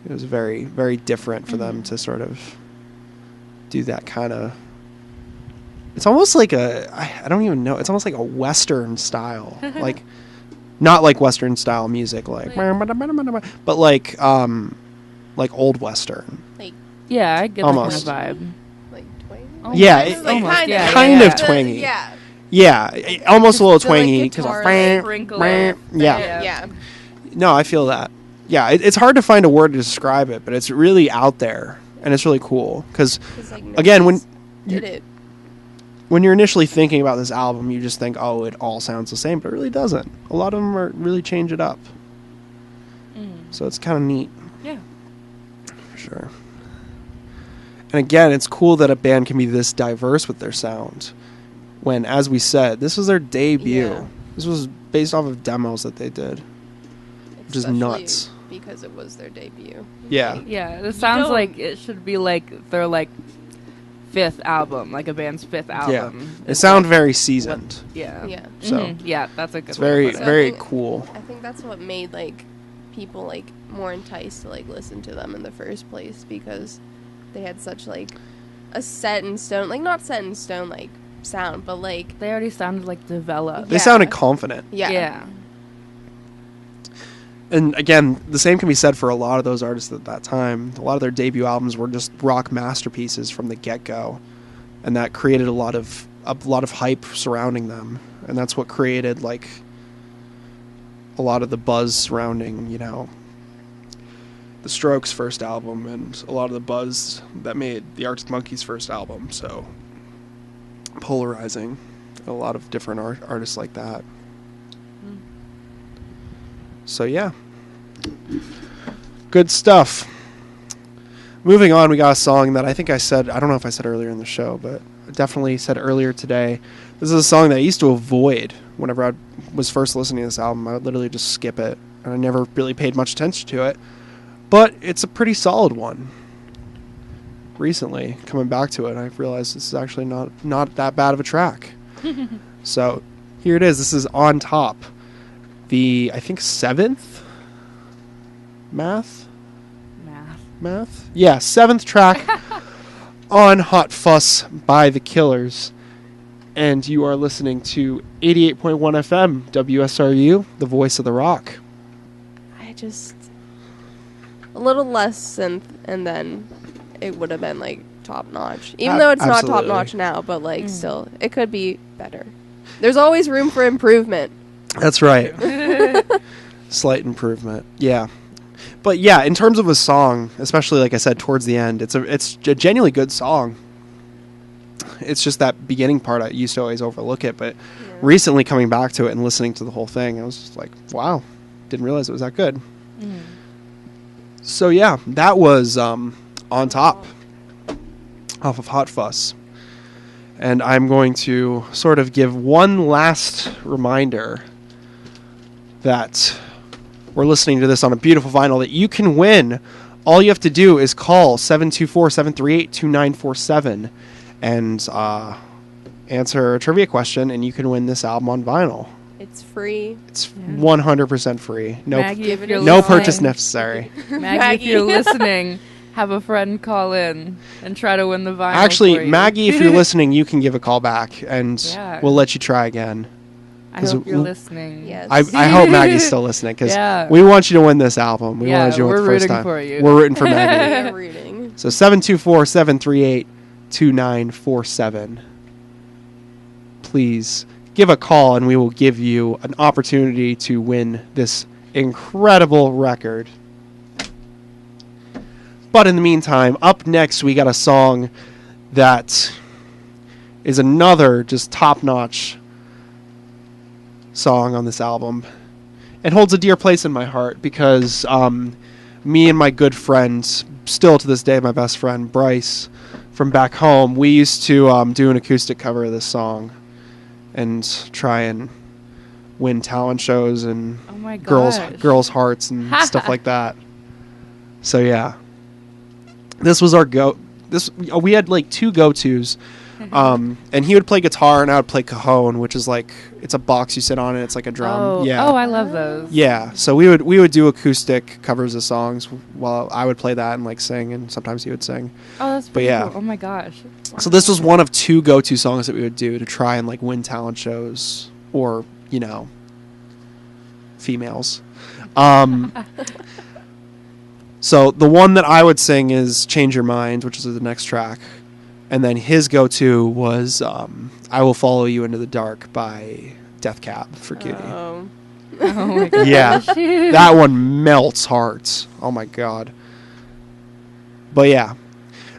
It was very, very different for them to sort of do that kind of. It's almost like I don't even know. It's almost like a Western style, like not like Western style music, like but like old Western. Like yeah, I get almost. that kind of vibe. Like twangy. Yeah, almost, kind of twangy. Yeah. Yeah, almost a little twangy because Yeah. No, I feel that. Yeah, it's hard to find a word to describe it, but it's really out there and it's really cool because Like again when you're initially thinking about this album, you just think, oh, it all sounds the same, but it really doesn't. A lot of them really change it up. So it's kind of neat. Yeah. For sure. And again, it's cool that a band can be this diverse with their sound. When, as we said, this was their debut. Yeah. This was based off of demos that they did. Which is nuts. Because it was their debut. Yeah. Yeah, it sounds like it should be like their like fifth album, like a band's fifth album. Yeah. It sounds very seasoned. Yeah. Yeah. So yeah, that's a good it's way very, to put it. very cool. I think that's what made like people like more enticed to like listen to them in the first place, because they had such like a set in stone, like not set in stone like sound, but like they already sounded like developed. They sounded confident. Yeah. And again, the same can be said for a lot of those artists at that time. A lot of their debut albums were just rock masterpieces from the get-go, and that created a lot of hype surrounding them, and that's what created like a lot of the buzz surrounding, you know, the Strokes' first album, and a lot of the buzz that made the Arctic Monkeys' first album. So polarizing, a lot of different artists like that. So yeah, good stuff. Moving on, we got a song that I think I don't know if I said earlier in the show, but I definitely said earlier today. This is a song that I used to avoid whenever I was first listening to this album. I would literally just skip it, and I never really paid much attention to it. But it's a pretty solid one. Recently, coming back to it, I've realized this is actually not that bad of a track. So here it is. This is On Top. The, I think, 7th math? Yeah, 7th track on Hot Fuss by The Killers. And you are listening to 88.1 FM, WSRU, the voice of the rock. A little less synth, and then it would have been, like, top-notch. Even though it's not top-notch now, but, like, still, it could be better. There's always room for improvement. That's right. Slight improvement. Yeah. But yeah, in terms of a song, especially like I said towards the end, it's a genuinely good song. It's just that beginning part I used to always overlook it, but recently coming back to it and listening to the whole thing, I was just like, wow, didn't realize it was that good. So yeah, that was On Top off of Hot Fuss. And I'm going to sort of give one last reminder that we're listening to this on a beautiful vinyl that you can win. All you have to do is call 724-738-2947 and answer a trivia question, and you can win this album on vinyl. It's free. It's 100% free. No, Maggie, no purchase necessary. Maggie, if you're listening, have a friend call in and try to win the vinyl. Actually, for you. Maggie, if you're listening, you can give a call back, and we'll let you try again. I hope you're listening. Yes. I hope Maggie's still listening, because we want you to win this album. We want you to win the first time. For you. We're rooting for Maggie. We're rooting. So 724-738-2947. Please give a call, and we will give you an opportunity to win this incredible record. But in the meantime, up next we got a song that is another just top-notch song on this album. It holds a dear place in my heart because me and my good friend, still to this day my best friend, Bryce, from back home, we used to do an acoustic cover of this song and try and win talent shows and girls' hearts and stuff like that. So yeah. This was our we had like two go-tos. And he would play guitar and I would play cajon, which is like, it's a box you sit on and it's like a drum. Oh, I love those. Yeah. So we would do acoustic covers of songs while I would play that and like sing, and sometimes he would sing. Oh, that's pretty cool. Oh my gosh. So this was one of two go-to songs that we would do to try and like win talent shows or, females. So the one that I would sing is Change Your Mind, which is the next track. And then his go-to was I Will Follow You Into the Dark by Death Cab for Cutie. Oh my gosh. Yeah, that one melts hearts. Oh my God. But yeah,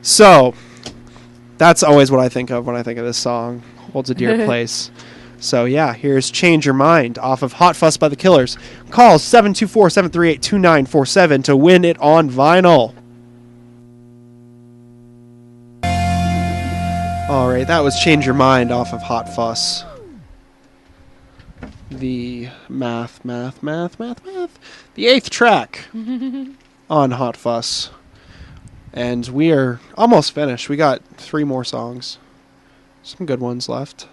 so that's always what I think of when I think of this song. Holds a dear place. So yeah, here's Change Your Mind off of Hot Fuss by the Killers. Call 724-738-2947 to win it on vinyl. Alright, that was Change Your Mind off of Hot Fuss. The the 8th track on Hot Fuss. And we are almost finished. We got 3 more songs. Some good ones left.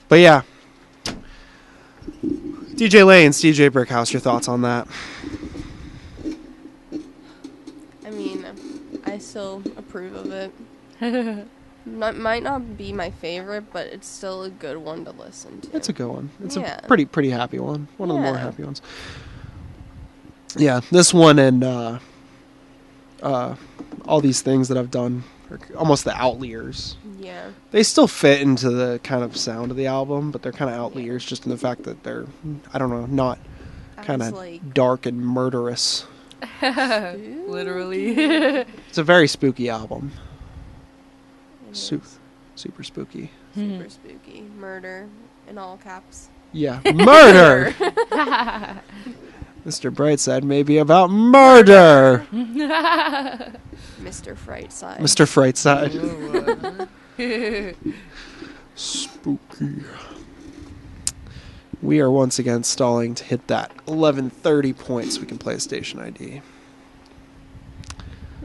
But yeah. DJ Lanes, DJ Burkhouse, your thoughts on that? I mean, I still approve of it. Might not be my favorite, but it's still a good one to listen to. It's a good one. It's a pretty happy one. One of the more happy ones. Yeah, this one and all these things that I've done are almost the outliers. Yeah. They still fit into the kind of sound of the album, but they're kind of outliers just in the fact that they're, I don't know, not kind of like dark and murderous. Literally. It's a very spooky album. Super spooky. Super spooky. Murder in all caps. Yeah. Murder! Mr. Brightside may be about murder! Mr. Frightside. Mr. Frightside. Spooky. We are once again stalling to hit that 11:30 point so we can play a station ID.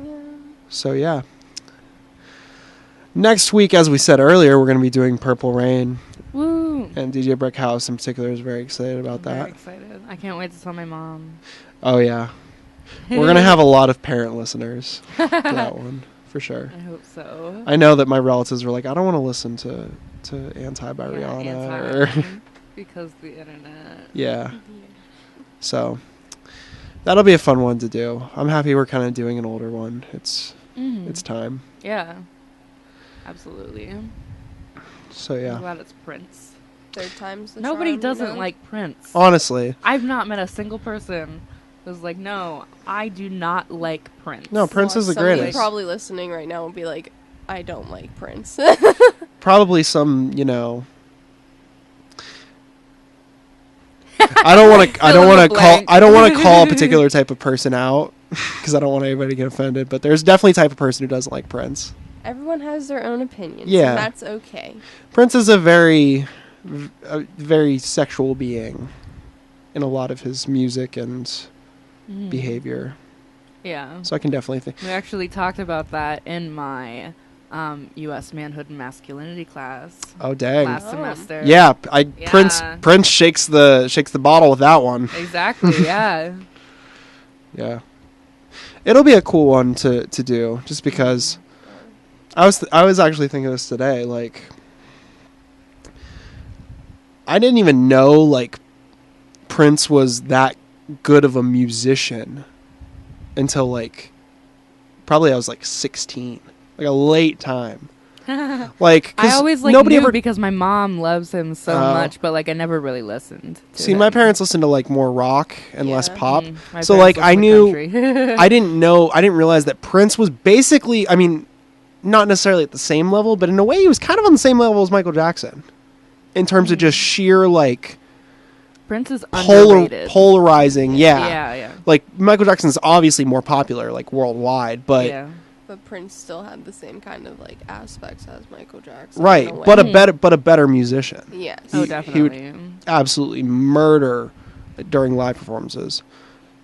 Yeah. So yeah. Next week, as we said earlier, we're going to be doing Purple Rain. Woo! And DJ Burkhouse in particular is very excited about that. Very excited. I can't wait to tell my mom. Oh yeah. We're going to have a lot of parent listeners for that one, for sure. I hope so. I know that my relatives were like, I don't want to listen to Anti by Rihanna. Because the internet. Yeah. So that'll be a fun one to do. I'm happy we're kind of doing an older one. It's time. Yeah. Absolutely. So yeah. I'm glad it's Prince. Third time's the Nobody charm, doesn't like Prince. Honestly. I've not met a single person who's like, no, I do not like Prince. No, Prince is the greatest. Somebody probably listening right now will be like, I don't like Prince. Probably some, I don't want to call a particular type of person out because I don't want anybody to get offended, but there's definitely a type of person who doesn't like Prince. Everyone has their own opinions. Yeah. And that's okay. Prince is a very sexual being in a lot of his music and behavior. Yeah. So I can definitely think. We actually talked about that in my U.S. manhood and masculinity class. Oh dang! Last semester. Yeah, Prince shakes the bottle with that one. Exactly. Yeah. Yeah, it'll be a cool one to do, just because I was actually thinking of this today. Like, I didn't even know like Prince was that good of a musician until like probably I was like 16. Like a late time. Like, I always like nobody knew ever because my mom loves him so much, but like I never really listened to See, him. my parents listened to like more rock and less pop. My So like parents I listen to knew country. I didn't realize that Prince was basically, I mean, not necessarily at the same level, but in a way he was kind of on the same level as Michael Jackson in terms of just sheer like Prince is underrated. Polarizing, yeah. Yeah. Like Michael Jackson's obviously more popular like worldwide, but yeah. But Prince still had the same kind of like aspects as Michael Jackson. right, but a better musician. Yes. Oh, He definitely. would absolutely murder during live performances.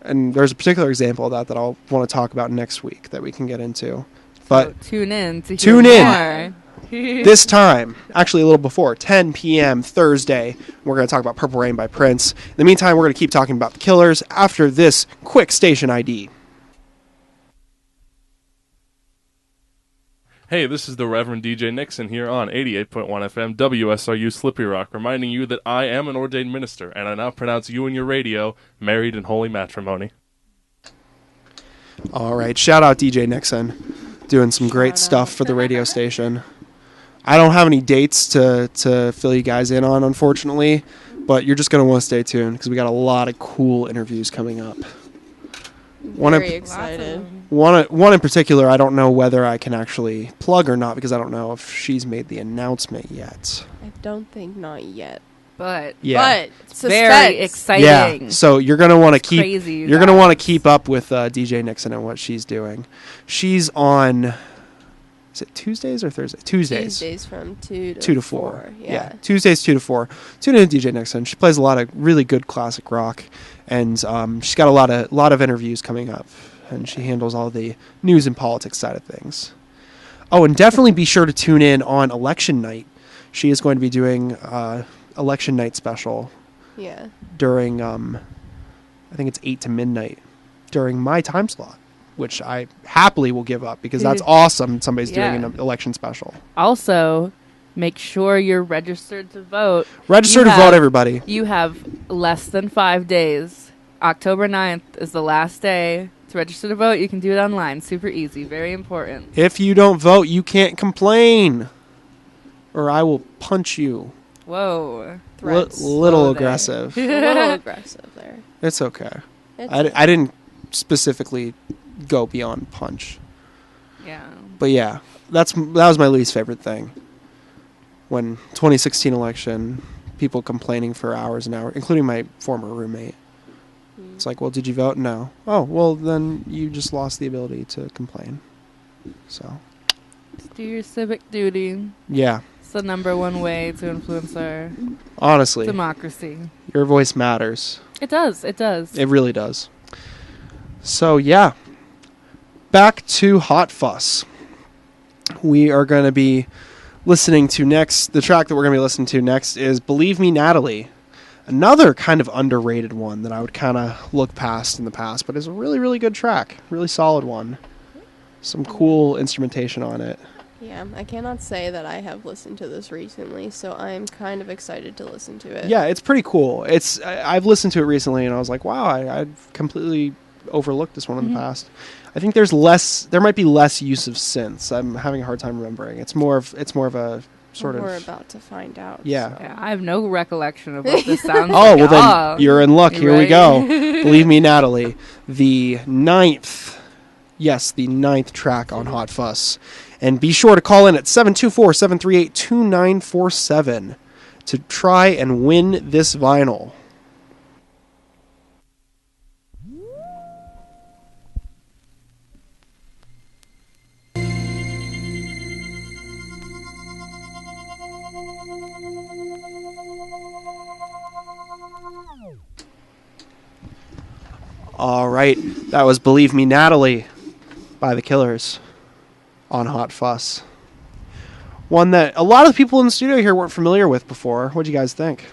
And there's a particular example of that I'll want to talk about next week that we can get into. But so tune in to tune hear more. This time, actually a little before, 10 p.m. Thursday, we're going to talk about Purple Rain by Prince. In the meantime, we're going to keep talking about the Killers after this quick station ID. Hey, this is the Reverend DJ Nixon here on 88.1 FM WSRU Slippery Rock, reminding you that I am an ordained minister, and I now pronounce you and your radio married in holy matrimony. All right, shout out DJ Nixon, doing some great stuff for the radio station. I don't have any dates to fill you guys in on, unfortunately, but you're just going to want to stay tuned because we got a lot of cool interviews coming up. Very excited. One in particular, I don't know whether I can actually plug or not because I don't know if she's made the announcement yet. I don't think not yet. But Yeah. But very exciting. Yeah, so you're gonna want to keep crazy, you're gonna want to keep up with DJ Nixon and what she's doing. She's on. Is it Tuesdays or Thursdays? Tuesdays. Tuesdays from 2 to 4. Yeah. Tuesdays 2 to 4. Tune in to DJ Nixon. She plays a lot of really good classic rock, and she's got a lot of interviews coming up, and she handles all the news and politics side of things. Oh, and definitely be sure to tune in on election night. She is going to be doing election night special. Yeah. During I think it's 8 to midnight during my time slot, which I happily will give up because that's awesome. Somebody's doing an election special. Also, make sure you're registered to vote. Register to vote, everybody. You have less than 5 days. October 9th is the last day to register to vote. You can do it online. Super easy. Very important. If you don't vote, you can't complain, or I will punch you. Whoa. Little aggressive. A little aggressive there. It's okay. I didn't specifically go beyond punch. Yeah. But yeah, that was my least favorite thing. When 2016 election, people complaining for hours and hours, including my former roommate. It's like, well, did you vote? No. Oh, well, then you just lost the ability to complain. So. Just do your civic duty. Yeah. It's the number one way to influence our honestly democracy. Your voice matters. It does. It does. It really does. So, yeah. Back to Hot Fuss. We are going to be listening to next. The track that we're going to be listening to next is Believe Me, Natalie. Another kind of underrated one that I would kind of look past in the past, but it's a really, really good track. Really solid one. Some cool instrumentation on it. Yeah, I cannot say that I have listened to this recently, so I'm kind of excited to listen to it. Yeah, it's pretty cool. I've listened to it recently, and I was like, wow, I've completely overlooked this one in the past. I think there might be less use of synths. I'm having a hard time remembering. It's more of a sort of. We're about to find out. Yeah. So. Yeah, I have no recollection of what this sounds oh, like. well then you're in luck. Here we go. Believe Me, Natalie. The ninth track on Hot Fuss. And be sure to call in at 724-738-2947 to try and win this vinyl. All right, that was Believe Me, Natalie by The Killers on Hot Fuss. One that a lot of people in the studio here weren't familiar with before. What do you guys think?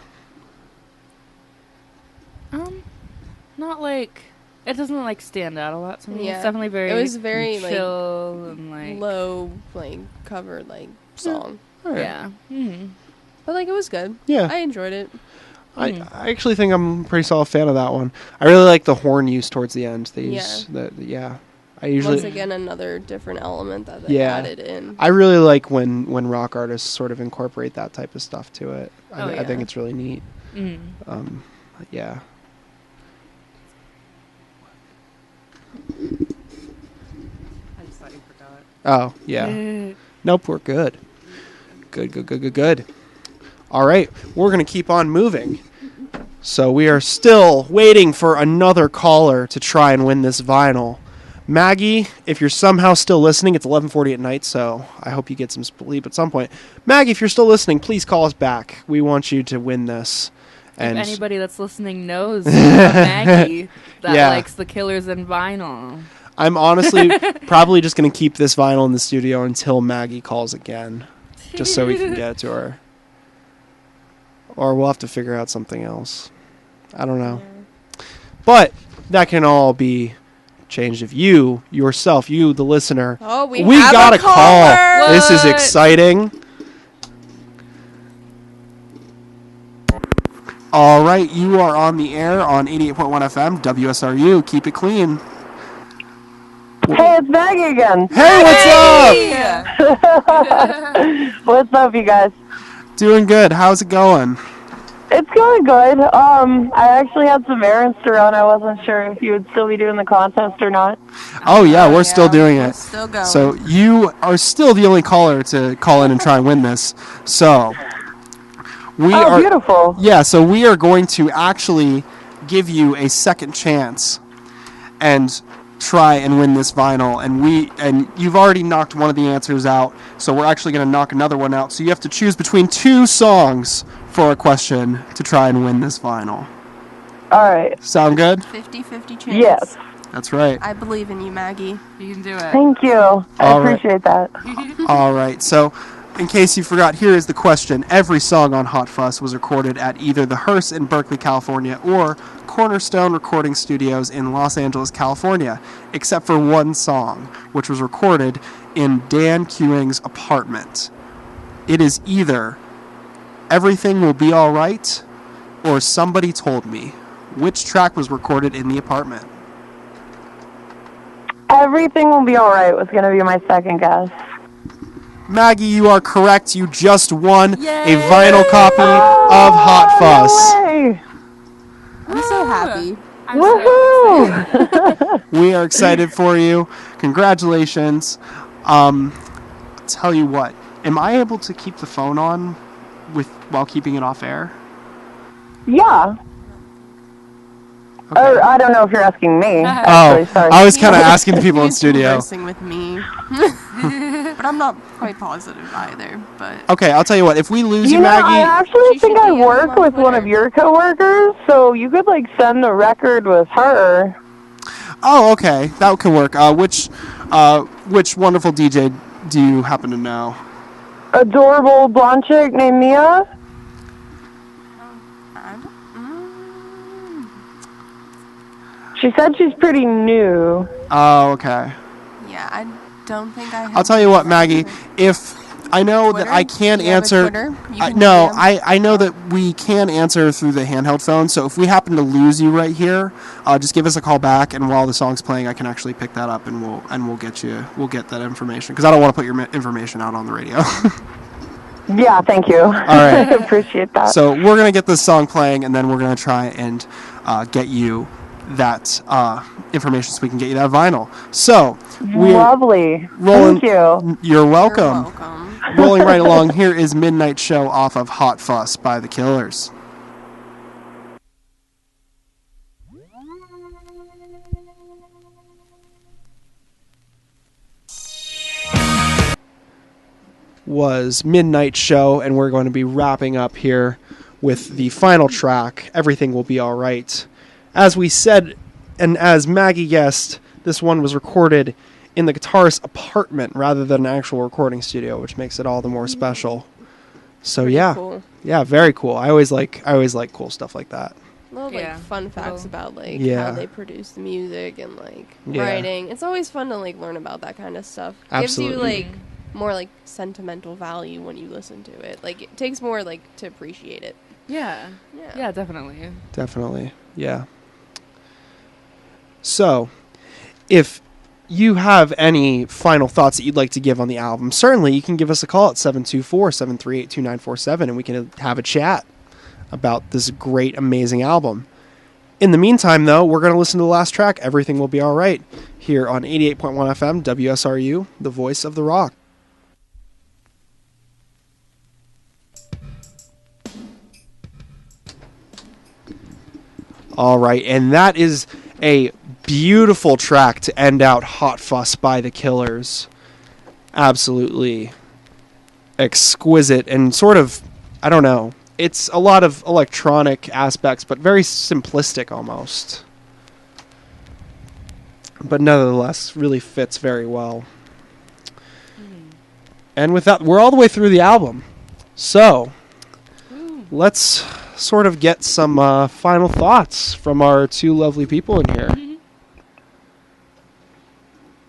Not like, it doesn't like stand out a lot to me. Yeah. It's definitely very, it was very chill like, and like low, like covered like song. Right. Yeah. Mm-hmm. But like it was good. Yeah. I enjoyed it. I actually think I'm a pretty solid fan of that one. I really like the horn use towards the end. They use I usually Once again another different element that they added in. I really like when rock artists sort of incorporate that type of stuff to it. I think it's really neat. Mm-hmm. Yeah. I just thought you forgot. Oh, yeah. Nope, we're good. Good. All right, we're going to keep on moving. So we are still waiting for another caller to try and win this vinyl. Maggie, if you're somehow still listening, it's 11:40 at night, so I hope you get some sleep at some point. Maggie, if you're still listening, please call us back. We want you to win this. And if anybody that's listening knows Maggie that likes The Killers and vinyl. I'm honestly probably just going to keep this vinyl in the studio until Maggie calls again, just so we can get it to her. Or we'll have to figure out something else. I don't know. But that can all be changed if you, yourself, you, the listener. Oh, we got a call. What? This is exciting. All right, you are on the air on 88.1 FM, WSRU. Keep it clean. Hey, it's Maggie again. Hey, what's up? What's up, you guys? Doing good. How's it going? It's going good. I actually had some errands to run. I wasn't sure if you would still be doing the contest or not. Oh, yeah, we're still doing it. Still going. So you are still the only caller to call in and try and win this. So we are beautiful. Yeah, so we are going to actually give you a second chance and try and win this vinyl, and you've already knocked one of the answers out, so we're actually going to knock another one out. So you have to choose between two songs for a question to try and win this vinyl. All right. Sound good? 50-50 chance. Yes. That's right. I believe in you, Maggie. You can do it. Thank you. I appreciate that. All right. So, in case you forgot, here is the question. Every song on Hot Fuss was recorded at either the Hearst in Berkeley, California, or Cornerstone Recording Studios in Los Angeles, California, except for one song, which was recorded in Dan Kewing's apartment. It is either Everything Will Be All Right or Somebody Told Me. Which track was recorded in the apartment? Everything Will Be All Right was going to be my second guess. Maggie, you are correct. You just won a vinyl copy of Hot Fuss. Yay! I'm so happy. Woohoo! We are excited for you. Congratulations. Tell you what, am I able to keep the phone on while keeping it off air? Yeah. Okay. Or, I don't know if you're asking me. Oh, Actually, sorry. I was kind of asking the people in He's studio. conversing with me. But I'm not quite positive either. But Okay, I'll tell you what. If we lose you, You know, I Maggie, actually She think should I DM work on with one of Twitter. your coworkers, so you could, like, send the record with her. oh, okay, that could work. Which wonderful DJ do you happen to know? Adorable blonde chick named Mia. She said she's pretty new. Oh, okay. yeah, I don't think I have. I'll tell you what, Maggie. If I know Twitter? that I can Do you have a answer. Twitter? You can No, DM? I know that we can answer through the handheld phone. So if we happen to lose you right here, just give us a call back, and while the song's playing, I can actually pick that up, and we'll get that information, because I don't want to put your information out on the radio. Yeah, thank you. All right. Appreciate that. So we're gonna get this song playing, and then we're gonna try and get you that information so we can get you that vinyl. So we're Lovely. rolling. Thank you. You're welcome. You're welcome. Rolling right along, here is Midnight Show off of Hot Fuss by The Killers. Was Midnight Show, and we're going to be wrapping up here with the final track, Everything Will Be Alright. As we said, and as Maggie guessed, this one was recorded in the guitarist's apartment rather than an actual recording studio, which makes it all the more special. So Pretty yeah, cool. yeah, very cool. I always like cool stuff like that. Love Yeah. fun facts about like Yeah. how they produce the music and like Yeah. writing. It's always fun to like learn about that kind of stuff. Absolutely. Gives you like more like sentimental value when you listen to it. Like it takes more like to appreciate it. Yeah. Yeah. Yeah, definitely. Definitely, yeah. So, if you have any final thoughts that you'd like to give on the album, certainly you can give us a call at 724-738-2947 and we can have a chat about this great, amazing album. In the meantime, though, we're going to listen to the last track, Everything Will Be Alright, here on 88.1 FM, WSRU, the voice of the rock. All right, and that is a beautiful track to end out Hot Fuss by The Killers. Absolutely exquisite and sort of, I don't know, it's a lot of electronic aspects, but very simplistic almost. But nevertheless, really fits very well. And with that, we're all the way through the album. So, let's sort of get some final thoughts from our two lovely people in here.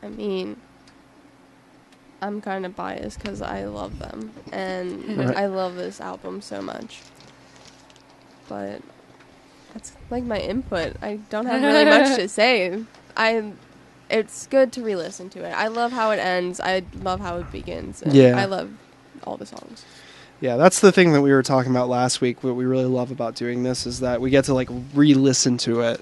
I mean, I'm kind of biased because I love them and Right. I love this album so much. But that's like my input. I don't have really much to say. It's good to re-listen to it. I love how it ends. I love how it begins. And Yeah. I love all the songs. Yeah, that's the thing that we were talking about last week. What we really love about doing this is that we get to like re-listen to it.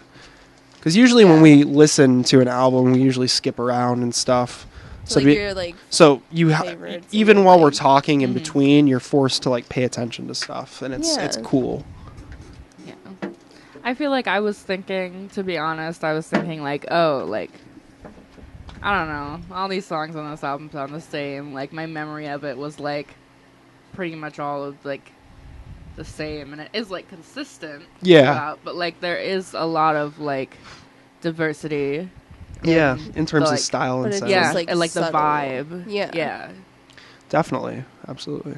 Because usually when we listen to an album, we usually skip around and stuff. So like your like so you favorites and even your, while we're like- talking in between, you're forced to like pay attention to stuff, and it's Yeah. cool. Yeah. I feel like I was thinking, to be honest, like, oh, like, I don't know, all these songs on this album sound the same. Like, my memory of it was, like, pretty much all of, like, the same. And it is, like, consistent. Yeah. throughout, but, like, there is a lot of, like, diversity. Yeah, in terms like- of style but and it's sound. Yeah, just, like, and, like, the subtle. vibe. Yeah. Yeah. Definitely, absolutely.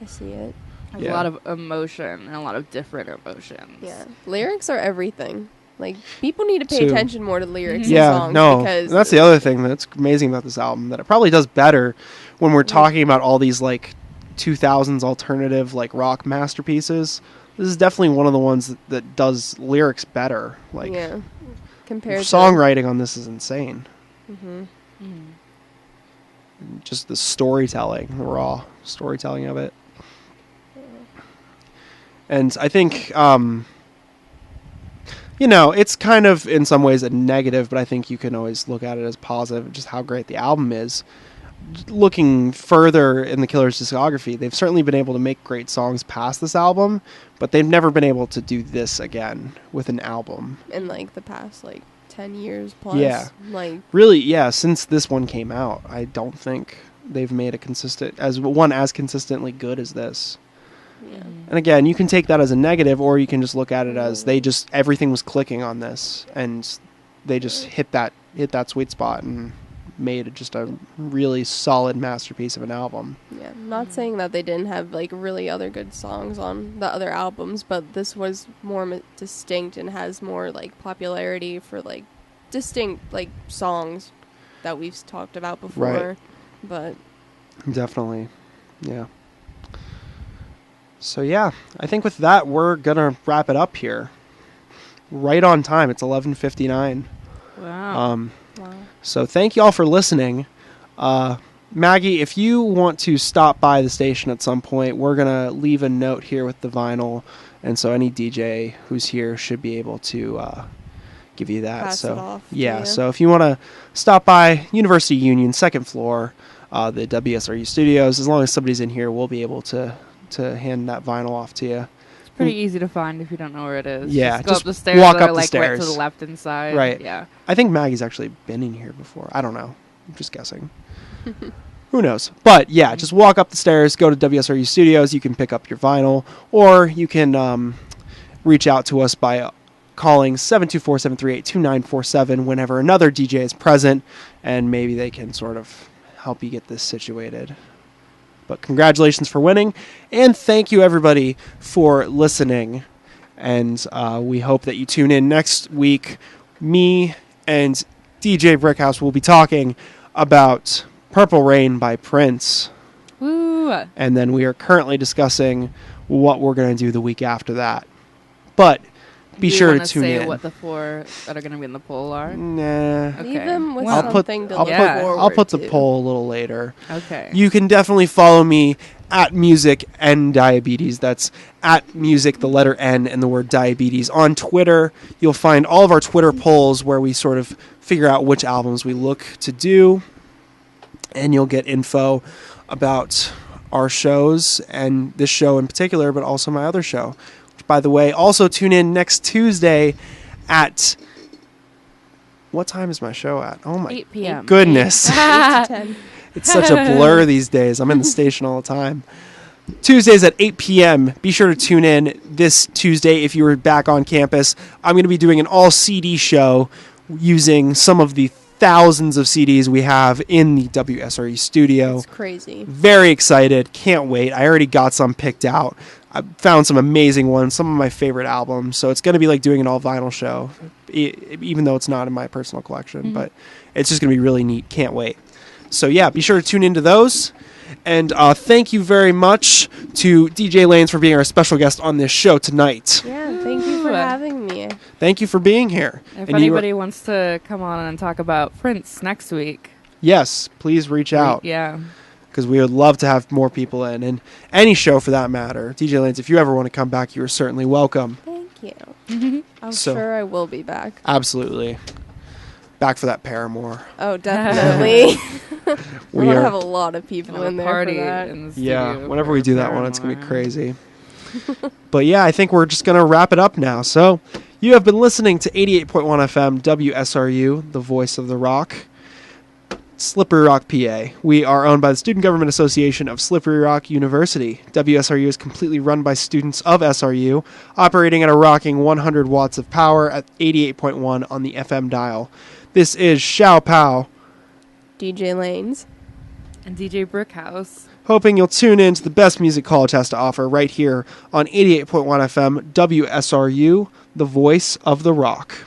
I see it. There's Yeah. a lot of emotion and a lot of different emotions. Yeah. Lyrics are everything. Like, people need to pay Too. attention more to lyrics in Yeah, songs no, because and that's the other thing that's amazing about this album, that it probably does better when we're talking about all these like 2000s alternative like rock masterpieces. This is definitely one of the ones that does lyrics better. Like, yeah. Compared songwriting on this is insane. Mm-hmm. Just the storytelling, the raw storytelling of it. And I think, it's kind of in some ways a negative, but I think you can always look at it as positive, just how great the album is. Looking further in the Killers' discography, they've certainly been able to make great songs past this album, but they've never been able to do this again with an album. in like the past like 10 years plus. Yeah. Like, Really, yeah, since this one came out, I don't think they've made as consistently good as this. yeah. And again, you can take that as a negative, or you can just look at it as everything was clicking on this, and they just hit that sweet spot and made just a really solid masterpiece of an album. Yeah. I'm not saying that they didn't have like really other good songs on the other albums, but this was more distinct and has more like popularity for like distinct like songs that we've talked about before. Right. But Definitely, yeah. So yeah, I think with that we're gonna wrap it up here. Right on time. It's 11:59. Wow. wow. So thank you all for listening. Maggie, if you want to stop by the station at some point, we're going to leave a note here with the vinyl. And so any DJ who's here should be able to give you that. Pass so it off to yeah, you. so if you want to stop by University Union, second floor, the WSRU studios, as long as somebody's in here, we'll be able to hand that vinyl off to you. It's pretty easy to find if you don't know where it is. Yeah, just go just up the stairs. walk that up are, the like right to stairs. the left and side. Right. Yeah. I think Maggie's actually been in here before. I don't know. I'm just guessing. Who knows? But yeah, just walk up the stairs, go to WSRU Studios. You can pick up your vinyl, or you can reach out to us by calling 724-738-2947 whenever another DJ is present, and maybe they can sort of help you get this situated. But congratulations for winning, and thank you everybody for listening. And we hope that you tune in next week. Me and DJ Brickhouse will be talking about Purple Rain by Prince. Woo! And then we are currently discussing what we're going to do the week after that. But be Do you sure to wanna tune say in. what the 4 that are going to be in the poll are? Nah. Okay. Leave them with Well, something to look Yeah. forward I'll put the to. poll a little later. Okay. You can definitely follow me at Music and Diabetes. That's at Music, the letter N, and the word Diabetes on Twitter. You'll find all of our Twitter polls where we sort of figure out which albums we look to do. And you'll get info about our shows and this show in particular, but also my other show. Which, by the way, also tune in next Tuesday at... What time is my show at? Oh my 8 p.m. goodness. 8 to 10. It's such a blur these days. I'm in the station all the time. Tuesdays at 8 p.m. Be sure to tune in this Tuesday if you were back on campus. I'm going to be doing an all-CD show using some of the thousands of CDs we have in the WSRE studio. It's crazy. Very excited. Can't wait. I already got some picked out. I found some amazing ones, some of my favorite albums. So it's going to be like doing an all-vinyl show, even though it's not in my personal collection. But it's just going to be really neat. Can't wait. So yeah, be sure to tune into those. And thank you very much to DJ Lanes for being our special guest on this show tonight. Yeah, thank you for Ooh. having me. Thank you for being here. If And you anybody wants to come on and talk about Prince next week, yes, please reach out. yeah. Because we would love to have more people in, and any show for that matter. DJ Lanes, if you ever want to come back, you are certainly welcome. Thank you. I'm So- sure I will be back. Absolutely. Back for that Paramore. Oh, definitely. We We'll are- have a lot of people Have a in there party for that. in the Yeah, studio whenever for we do that one, it's going to be Paramore. crazy. But yeah, I think we're just going to wrap it up now. So you have been listening to 88.1 FM WSRU, the voice of the rock, Slippery Rock, PA. We are owned by the Student Government Association of Slippery Rock University. WSRU is completely run by students of SRU, operating at a rocking 100 watts of power at 88.1 on the FM dial. This is Xiao Pao, DJ Lanes. And DJ Brickhouse. hoping you'll tune in to the best music college has to offer right here on 88.1 FM WSRU, the voice of the rock.